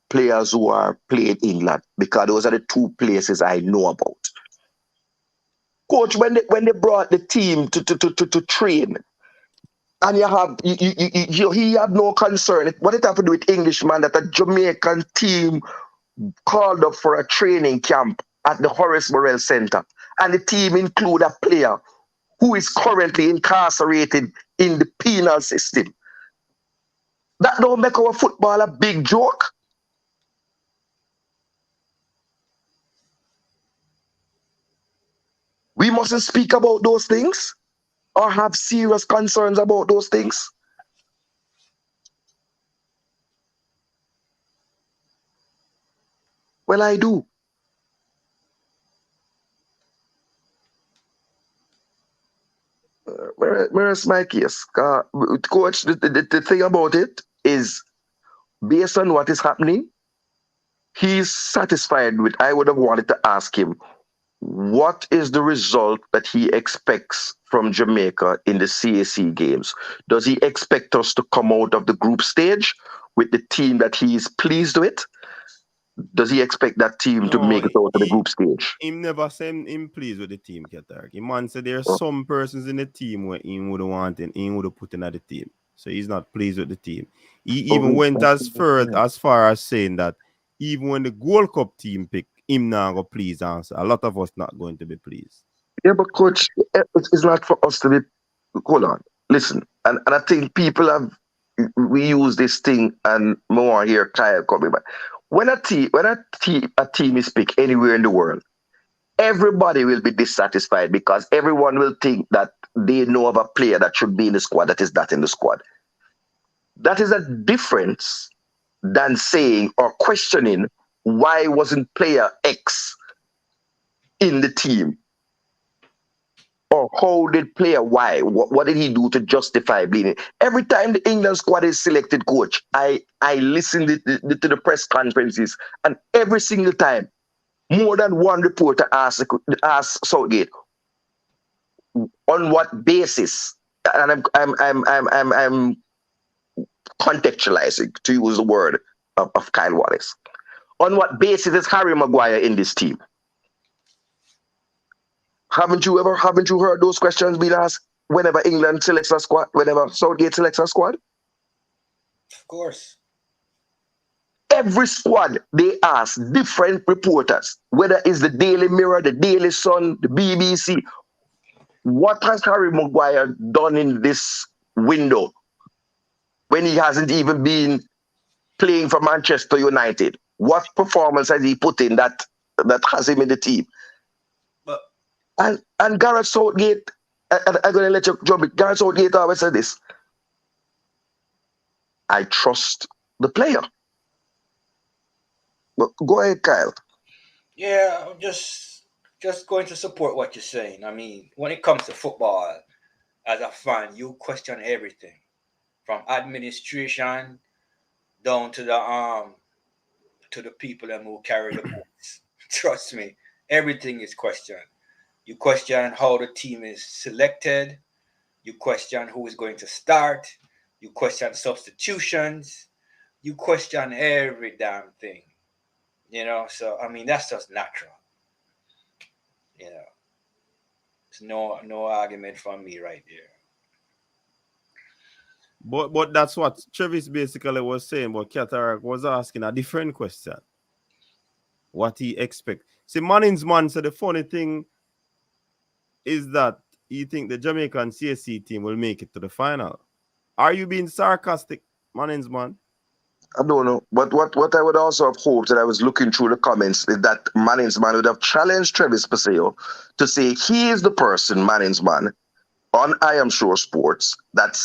players who are playing England, because those are the two places I know about. Coach, when they brought the team to train, and he had no concern. What it have to do with Englishman that a Jamaican team called up for a training camp at the Horace Morel Center, and the team include a player who is currently incarcerated in the penal system. That don't make our football a big joke. We mustn't speak about those things or have serious concerns about those things. Well, I do. Where's my case? Coach, the thing about it is, based on what is happening, he's satisfied with. I would have wanted to ask him, what is the result that he expects from Jamaica in the CAC games? Does he expect us to come out of the group stage with the team that he is pleased with? Does he expect that team to make it out of the group stage? He never said him pleased with the team, Katark. He man said there are some persons in the team where he would want and he would have put in at the team. So he's not pleased with the team. He even went as far as saying that even when the Gold Cup team pick, him now go please answer. A lot of us not going to be pleased. Yeah, but coach, it's not for us to be. Hold on, listen, and I think people we use this thing, and more here, Kyle coming back. When a team is picked anywhere in the world, everybody will be dissatisfied because everyone will think that they know of a player that should be in the squad that is not in the squad. That is a difference than saying or questioning why wasn't player X in the team, or how did player Y, what did he do to justify being in? Every time the England squad is selected, coach, I listen to the press conferences, and every single time, more than one reporter asks Southgate, on what basis? And I'm contextualizing, to use the word of Kyle Wallace. On what basis is Harry Maguire in this team? Haven't you heard those questions being asked whenever England selects a squad, whenever Southgate selects a squad? Of course. Every squad, they ask different reporters, whether it's the Daily Mirror, the Daily Sun, the BBC, what has Harry Maguire done in this window when he hasn't even been playing for Manchester United? What performance has he put in that has him in the team? But and Gareth Southgate, I'm going to let you jump in. Gareth Southgate always said this: I trust the player. But go ahead, Kyle. yeah, I'm just going to support what you're saying. I mean, when it comes to football, as a fan, you question everything, from administration down to the people who carry the boots. Trust me, everything is questioned. You question how the team is selected. You question who is going to start. You question substitutions. You question every damn thing. So I mean that's just natural. It's no argument from me right there. But that's what Travis basically was saying. But Cataract was asking a different question. What he expect? See, Manning's man said the funny thing is that you think the Jamaican CSC team will make it to the final. Are you being sarcastic, Manning's man? I don't know. But what I would also have hoped, and I was looking through the comments, is that Manning's man would have challenged Travis Paseo to say he is the person, Manning's man, on I Am Sure Sports, that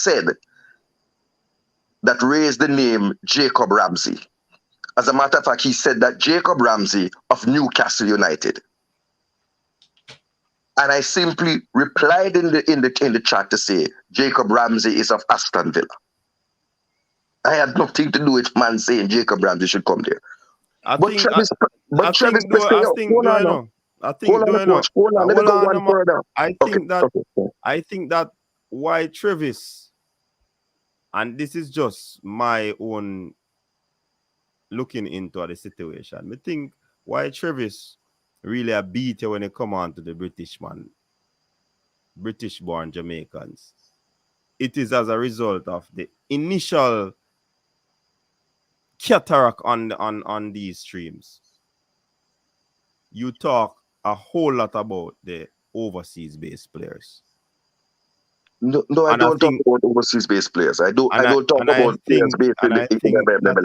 raised the name Jacob Ramsey. As a matter of fact, he said that Jacob Ramsey of Newcastle United. And I simply replied in the chat to say Jacob Ramsey is of Aston Villa. I had nothing to do with man saying Jacob Ramsey should come there. I think that why Travis, and this is just my own looking into the situation. I think why Travis really a beater when it come on to the British-born Jamaicans. It is as a result of the initial cataract on these streams. You talk a whole lot about the overseas-based players. No, I don't talk about overseas-based players. I don't talk about players based in the MLS.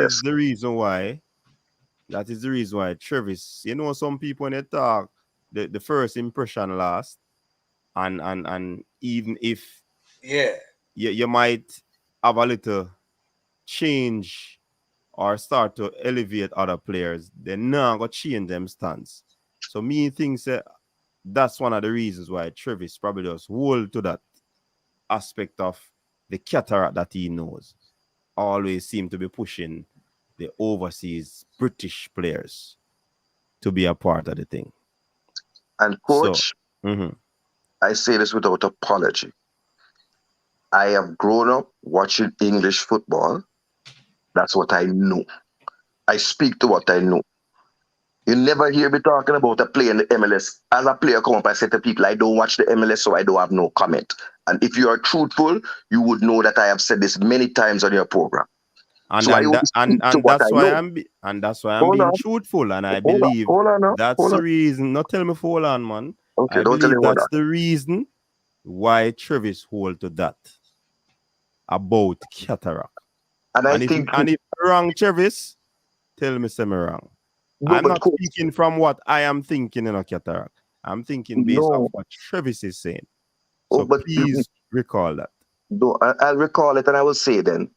That is the reason why Travis, some people when they talk, the first impression last, and even if you might have a little change or start to elevate other players, they're not going to change them stance. So me thinks that that's one of the reasons why Travis probably does hold to that aspect of the cataract that he knows. Always seem to be pushing the overseas British players to be a part of the thing. And coach, I say this without apology. I have grown up watching English football. That's what I know. I speak to what I know. You never hear me talking about a player in the MLS. As a player come up, I say to people, I don't watch the MLS, so I don't have no comment. And if you are truthful, you would know that I have said this many times on your program. And that's why I'm being truthful, and I believe that's the reason. Not tell me for hold on, man. Okay, I believe that's the reason why Travis hold to that about cataract. And if I'm wrong, Travis, tell me I'm wrong. I'm not speaking from what I am thinking in a cataract. I'm thinking based on what Travis is saying. So please recall that. No, I'll recall it, and I will say then,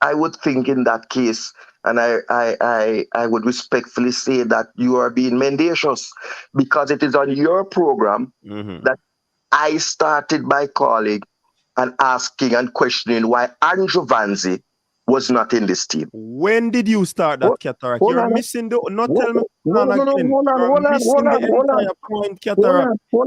I would think in that case, and I would respectfully say that you are being mendacious, because it is on your program that I started by calling and asking and questioning why Andrew Vanzi was not in this team. When did you start that, Cataract? You're missing the... Not tell me... Hold on. Point, Cataract. You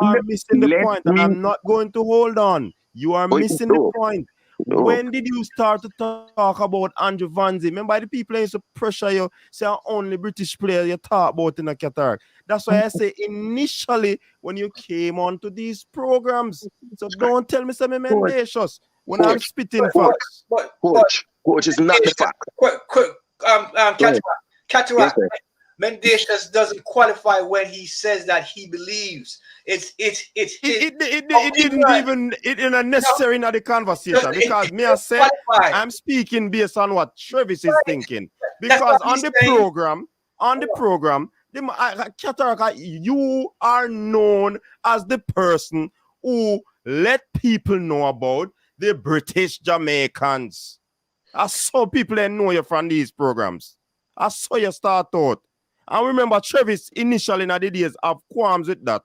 are missing the point, and I'm not going to hold on. You are missing the point. When did you start to talk about Andrew Vanzi? Remember the people used to pressure you, say only British player you talk about in a cataract. That's why I say initially when you came onto these programs. So don't tell me something mendacious when I'm spitting facts. Coach is not the fact. Cataract. Mendacious doesn't qualify when he says that he believes. It didn't necessary in the conversation because me I said I'm speaking based on what Travis is thinking. Because on the program, Cataract, you are known as the person who let people know about the British Jamaicans. I saw people that know you from these programs. I saw you start out. And remember, Travis initially in the days have qualms with that.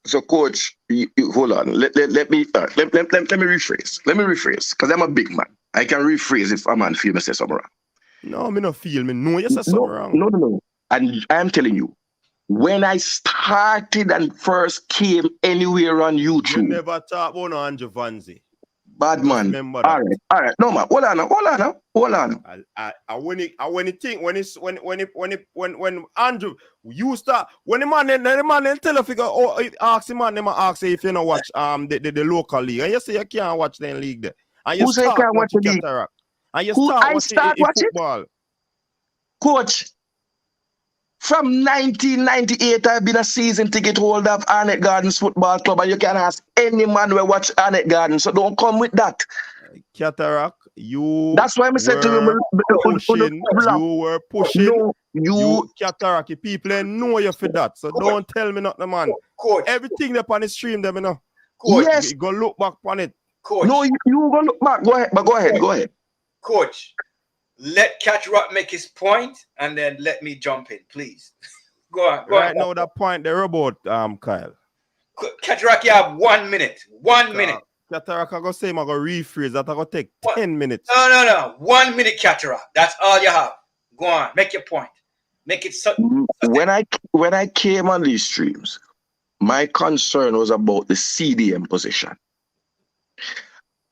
So, coach, hold on. Let me rephrase. Let me rephrase, because I'm a big man. I can rephrase if a man feel me say something wrong. No, me no feel me. No, you say something wrong. No. And I'm telling you, when I started and first came anywhere on YouTube, you never talk about Andrew Vanzi. Bad man. Remember that. All right. No man. Hold on. When Andrew you start when the man tell you figure ask him if you know watch the local league and you say you can't watch the league there and you start watching Cataract and you start watching football. Coach, from 1998, I've been a season ticket holder of Arnett Gardens Football Club, and you can ask any man who watch Arnett Gardens, so don't come with that. Cataract, that's why I said to you, you were pushing. You Cataract, people know you for that, so don't tell me nothing, man. Coach. Everything up on the stream, them, you know. Coach. Yes. Go look back on it. Coach. No, you go look back. Go ahead. Coach, let Cataract make his point, and then let me jump in, please. Go on. Right now, that point they're about, Kyle. Cataract, you have 1 minute. 1 minute. Cataract, I go say, I'm going to rephrase that. I go take 10 minutes. No. 1 minute, Cataract. That's all you have. Go on. Make your point. Make it so. When I came on these streams, my concern was about the CDM position.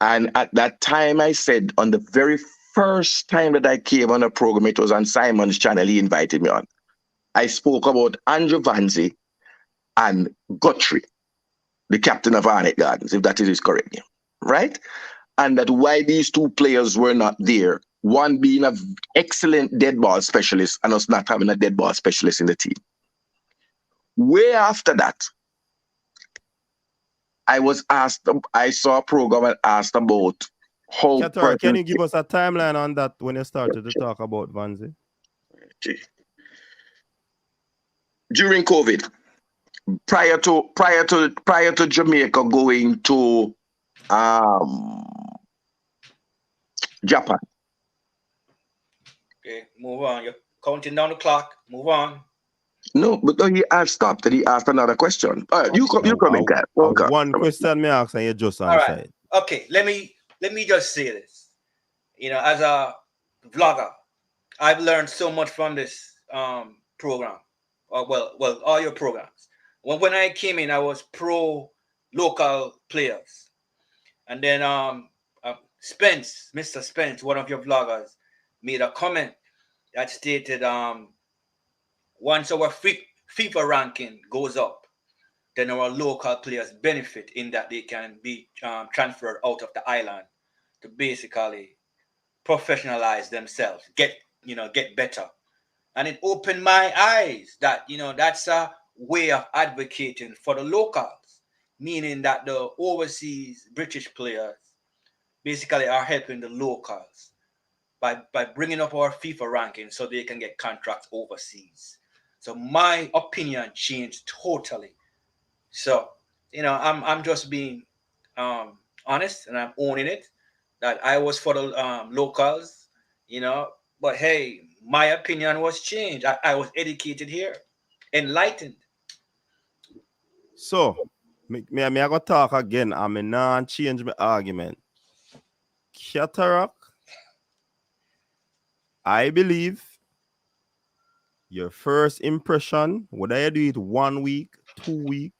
And at that time, I said on the very first time that I came on a program, it was on Simon's channel. He invited me on. I spoke about Andrew Vanzi and Guthrie, the captain of Arnett Gardens, if that is his correct name, right? And that why these two players were not there, one being an excellent dead ball specialist and us not having a dead ball specialist in the team. Way after that, I saw a program and asked about how... Cataract, can you give us a timeline on that when you started to talk about Vanzi? Okay. During COVID, prior to Jamaica going to Japan. Okay, move on. You're counting down the clock. Move on. No, but no, he asked stopped and he asked another question. All right, you come in, guys. One question me ask and you just answer it. Okay, let me just say this. You know, as a vlogger, I've learned so much from this program. Well, all your programs. When I came in, I was pro local players, and then Mr. Spence, one of your vloggers, made a comment that stated once our FIFA ranking goes up, then our local players benefit in that they can be transferred out of the island to basically professionalize themselves, get better. And it opened my eyes that, that's a way of advocating for the locals, meaning that the overseas British players basically are helping the locals by bringing up our FIFA ranking so they can get contracts overseas. So my opinion changed totally. So, I'm just being honest, and I'm owning it, that I was for the locals, but hey, my opinion was changed. I was educated here, enlightened. So, me I go talk again. I may not change my argument. Cataract, I believe your first impression, whether you do it 1 week, 2 week,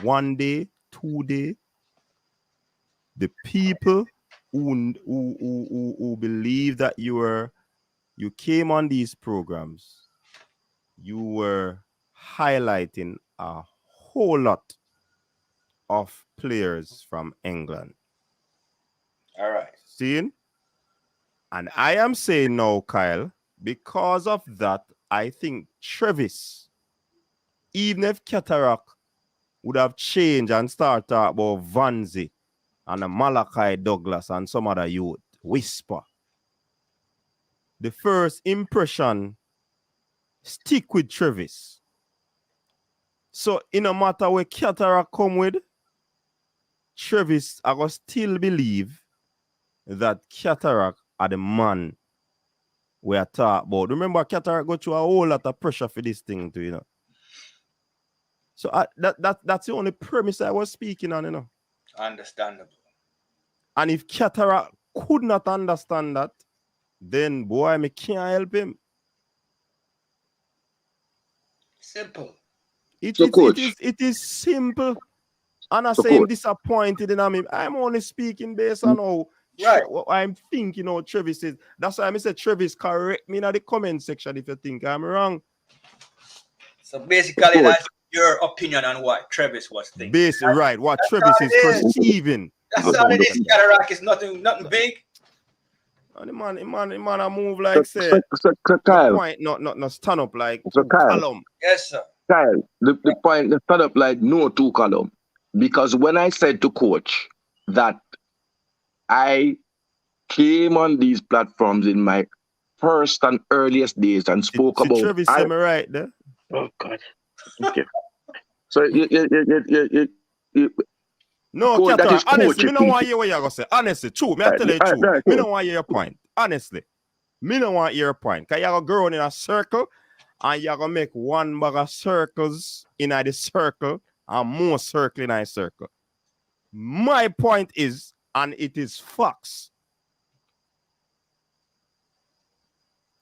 1 day, 2 day, the people who believe that you came on these programs, you were highlighting a whole lot of players from England. All right. Seeing? And I am saying now, Kyle, because of that, I think Travis, even if Cataract would have changed and started talking about Vanzi and Malachi Douglas and some other youth, Whisper, the first impression stick with Travis. So, in no matter where Cataract come with, Travis, I will still believe that Cataract are the man we are talking about. Remember, Cataract go through a whole lot of pressure for this thing too, you know. So that's the only premise I was speaking on, you know. Understandable. And if Cataract could not understand that, then boy, me can't help him. Simple. It So, Coach. is simple. And I So, say I'm Coach. disappointed in him. I'm only speaking based on how what I'm thinking how Travis is. That's why I say Travis, correct me in the comment section if you think I'm wrong. So basically, that's your opinion on what Travis was thinking. Basically, right. What Travis is perceiving. That's all it is. Cataract is nothing big. And the man, I move like say. So Kyle. Point, not stand up like So Kyle. column. Yes, sir. Kyle, the point, the stand up like no two column. Because when I said to Coach that I came on these platforms in my first and earliest days and spoke about. Travis, am I right there? Oh God. Okay. So you no, Coach, that is Cataract, honestly, Coach, me don't want to hear what you're going to say. Honestly, true. Me I tell you the truth. Me don't want to hear your point. Honestly. Me don't want to hear your point. Because you're going to go in a circle and you're going to make one bag of circles in the circle and more circle in a circle. My point is, and it is facts,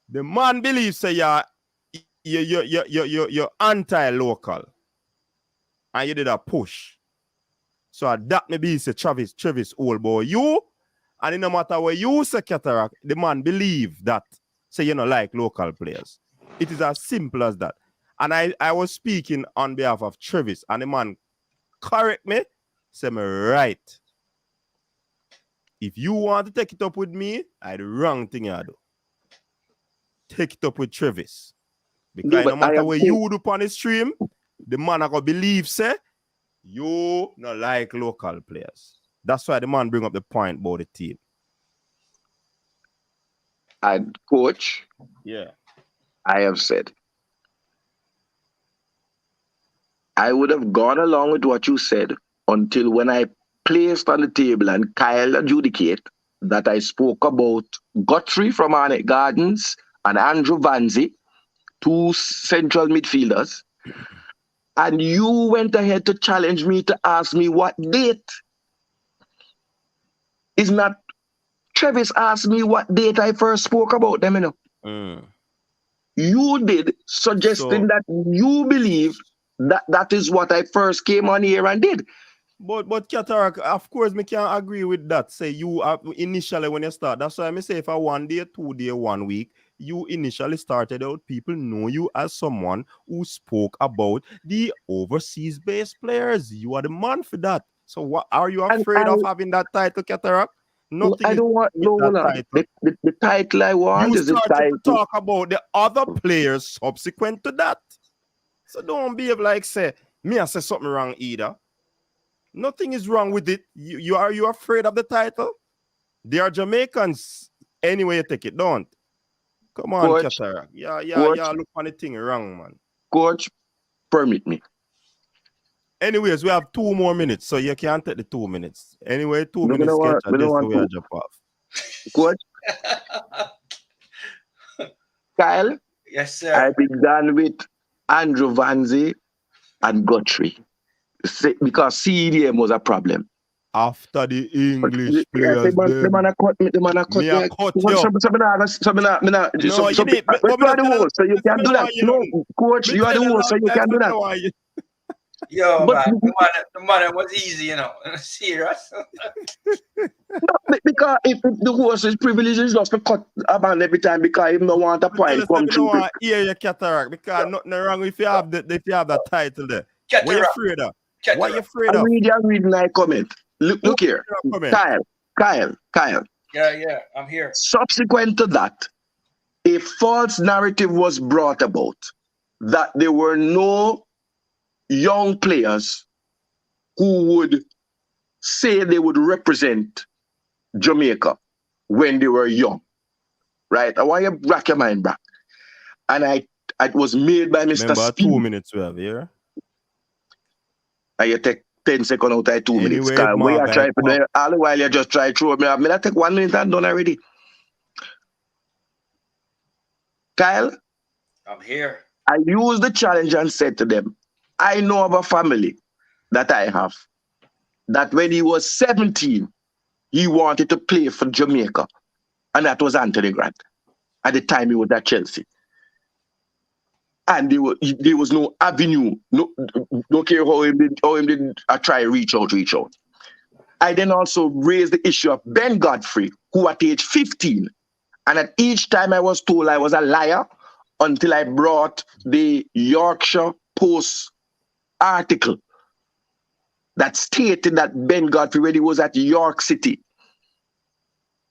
the man believes say you're anti-local and you did a push. So that maybe say Travis, old boy, you, and no matter where you say Cataract, the man believe that, say you know like local players. It is as simple as that. And I was speaking on behalf of Travis, and the man correct me, say me right. If you want to take it up with me, I the wrong thing I do. Take it up with Travis. Because no matter where you do on the stream, the man I go believe say, you not like local players. That's why the man bring up the point about the team. And Coach, yeah, I have said, I would have gone along with what you said until when I placed on the table and Kyle adjudicate that I spoke about Guthrie from Arnett Gardens and Andrew Vanzi, two central midfielders. And you went ahead to challenge me to ask me what date. Is not Travis asked me what date I first spoke about them, you know. You did, suggesting that you believe that is what I first came on here and did. But Cataract, of course, me can't agree with that. Say you initially when you start. That's why I say for 1 day, 2 day, 1 week, you initially started out, people know you as someone who spoke about the overseas-based players. You are the man for that. So what are you afraid of having that title, Cataract? Nothing. I don't want the title I want. You is the started title. to talk about the other players subsequent to that. So don't behave like say me I say something wrong either. Nothing is wrong with it. You are afraid of the title? They are Jamaicans. Anyway, you take it, don't. Come on, Coach, Cataract. Yeah, Coach, look on the thing wrong, man. Coach, permit me. Anyways, we have 2 more minutes, so you can't take the 2 minutes. Anyway, 2 minutes Don't sketch, just the way I jump off. Coach, Kyle, yes, sir. I began with Andrew Vanzi and Guthrie because CDM was a problem. After the English players, the man cut me. The man cut you. So you can do that. No, Coach, you are the host, so you can do that. Yo, But man, the man was easy, you know. Serious. because if the horse is privileged, is just to cut a man every time because he don't want a I tell point us come if you don't through. want to hear your cataract because nothing wrong if you have that title there. What you Cataract. afraid of? What you Cataract. afraid of? I'm reading my comment. Who Look here. comment? Kyle. Yeah, I'm here. Subsequent to that, a false narrative was brought about that there were no young players who would say they would represent Jamaica when they were young. Right? I want you to rack your mind back. And it was made by Mr. Remember, Speed. 2 minutes we have here. And you take 10 seconds out of 2 minutes. Anyway, Because we are trying to do it, all the while you just try to throw me. I take 1 minute and done already. Kyle, I'm here. I used the challenge and said to them, I know of a family that I have that when he was 17, he wanted to play for Jamaica. And that was Anthony Grant. At the time he was at Chelsea. And there was no avenue. No care how him did try reach out. I then also raised the issue of Ben Godfrey, who at age 15, and at each time I was told I was a liar until I brought the Yorkshire Post article that stated that Ben Godfrey, when he was at York City,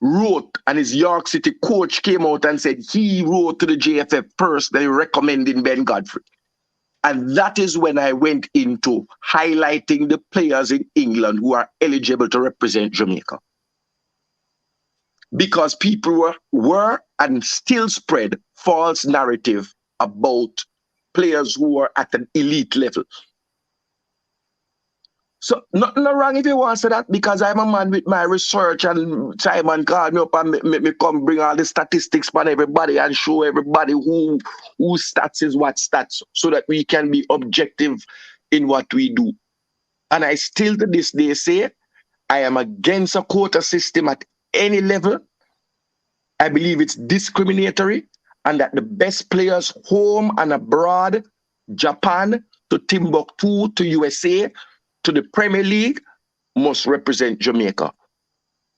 wrote, and his York City coach came out and said he wrote to the JFF personally recommending Ben Godfrey. And that is when I went into highlighting the players in England who are eligible to represent Jamaica. Because people were and still spread false narrative about players who were at an elite level. So nothing wrong if you want to say that, because I'm a man with my research and Simon called me up and me come bring all the statistics for everybody and show everybody who stats is what stats so that we can be objective in what we do. And I still to this day say I am against a quota system at any level. I believe it's discriminatory and that the best players home and abroad, Japan to Timbuktu to USA, to the Premier League must represent Jamaica.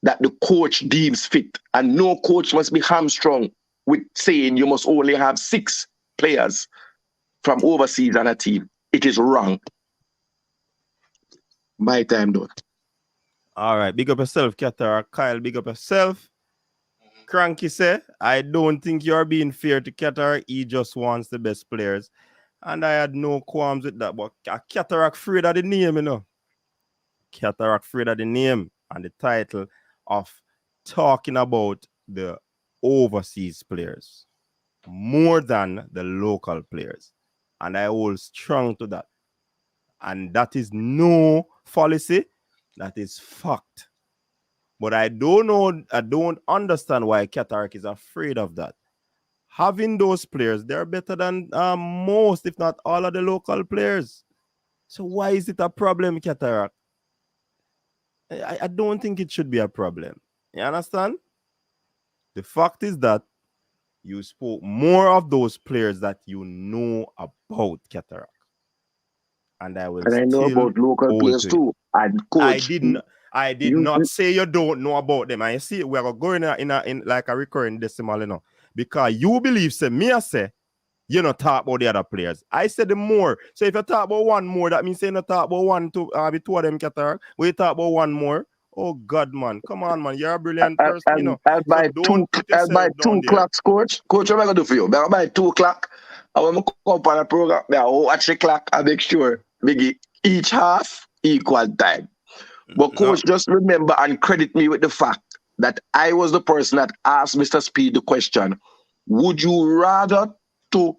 That the coach deems fit. And no coach must be hamstrung with saying you must only have 6 players from overseas on a team. It is wrong. My time done. All right, big up yourself, Cataract. Kyle, big up yourself. Cranky say, I don't think you're being fair to Cataract. He just wants the best players. And I had no qualms with that. But Cataract afraid of the name, you know. Cataract afraid of the name and the title of talking about the overseas players more than the local players. And I hold strong to that. And that is no fallacy. That is fact. But I don't understand why Cataract is afraid of that. Having those players, they're better than most, if not all, of the local players. So why is it a problem, Cataract? I don't think it should be a problem. You understand? The fact is that you spoke more of those players that you know about, Cataract. And I will and I know about local players too. And coach, I did not say you don't know about them. I see we are going in like a recurring decimal, you know, because you believe, say me, I say you not talk about the other players. I said the more. So if you talk about one more, that means you not talk about one to be 2 of them, Cataract. We talk about one more. Oh God, man, come on, man, you're a brilliant person, you know. I'll buy 2 clocks, coach. Coach, what am I gonna do for you? I'll buy 2 o'clock. I want to come up on a program. I'll watch the clock and make sure we each half equal time. But coach, just remember and credit me with the fact that I was the person that asked Mr. Speed the question, would you rather to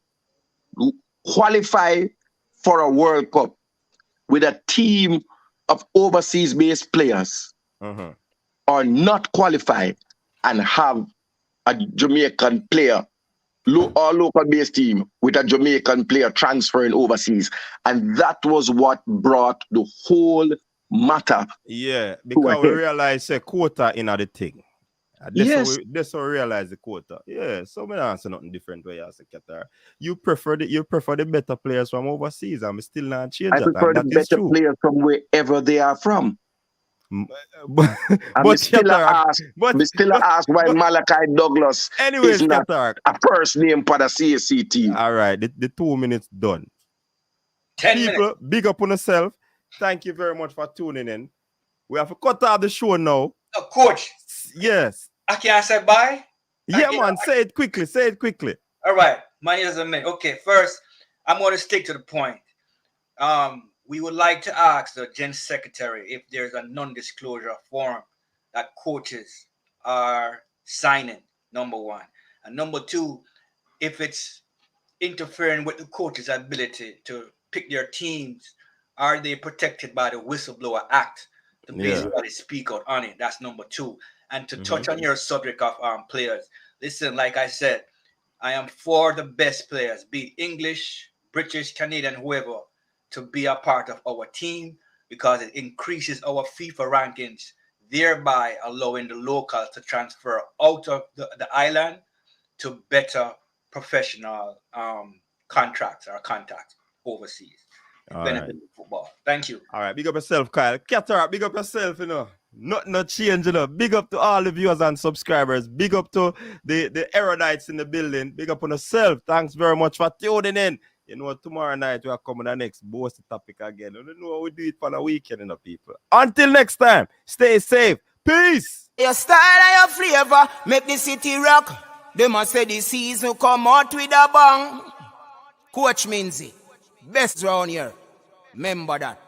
qualify for a World Cup with a team of overseas-based players or not qualify and have a Jamaican player or local-based team with a Jamaican player transferring overseas? And that was what brought the whole matter. Yeah, because we realize a quota in the thing. Yes. That's how we realize the quota. Yeah, so me not answer nothing different way as a Qatar. You prefer the better players from overseas, and we still not change I that, prefer and the that is better true. players from wherever they are from. But, And me still Qatar, ask why Malachi Douglas is anyways, not Qatar. a first name for the CSC team. All right, the 2 minutes done. 10 minutes. People, big up on yourself. Thank you very much for tuning in. We have to cut off the show now. Coach, Yes. I can't say bye. Yeah, man. Say it quickly. Say it quickly. All right. Mine is a minute. Okay, first, I'm going to stick to the point. We would like to ask the Gen Secretary if there's a non-disclosure form that coaches are signing, number one. And number two, if it's interfering with the coaches' ability to pick their teams, are they protected by the Whistleblower Act to basically speak out on it? That's number two. And to touch on your subject of players, listen, like I said, I am for the best players, be it English, British, Canadian, whoever, to be a part of our team because it increases our FIFA rankings, thereby allowing the locals to transfer out of the island to better professional contracts or contacts overseas. Benefit football. Thank you. All right, big up yourself, Kyle. Qatar, big up yourself, you know. Not change, you know. Big up to all the viewers and subscribers. Big up to the erudites in the building. Big up on yourself. Thanks very much for tuning in. You know, tomorrow night we are coming the next bossy topic again. You don't know how we do it for the weekend, you know, people. Until next time, stay safe. Peace. Your style and your flavor make the city rock. They must say the season come out with a bang. Coach Minzy, best round here. Remember that.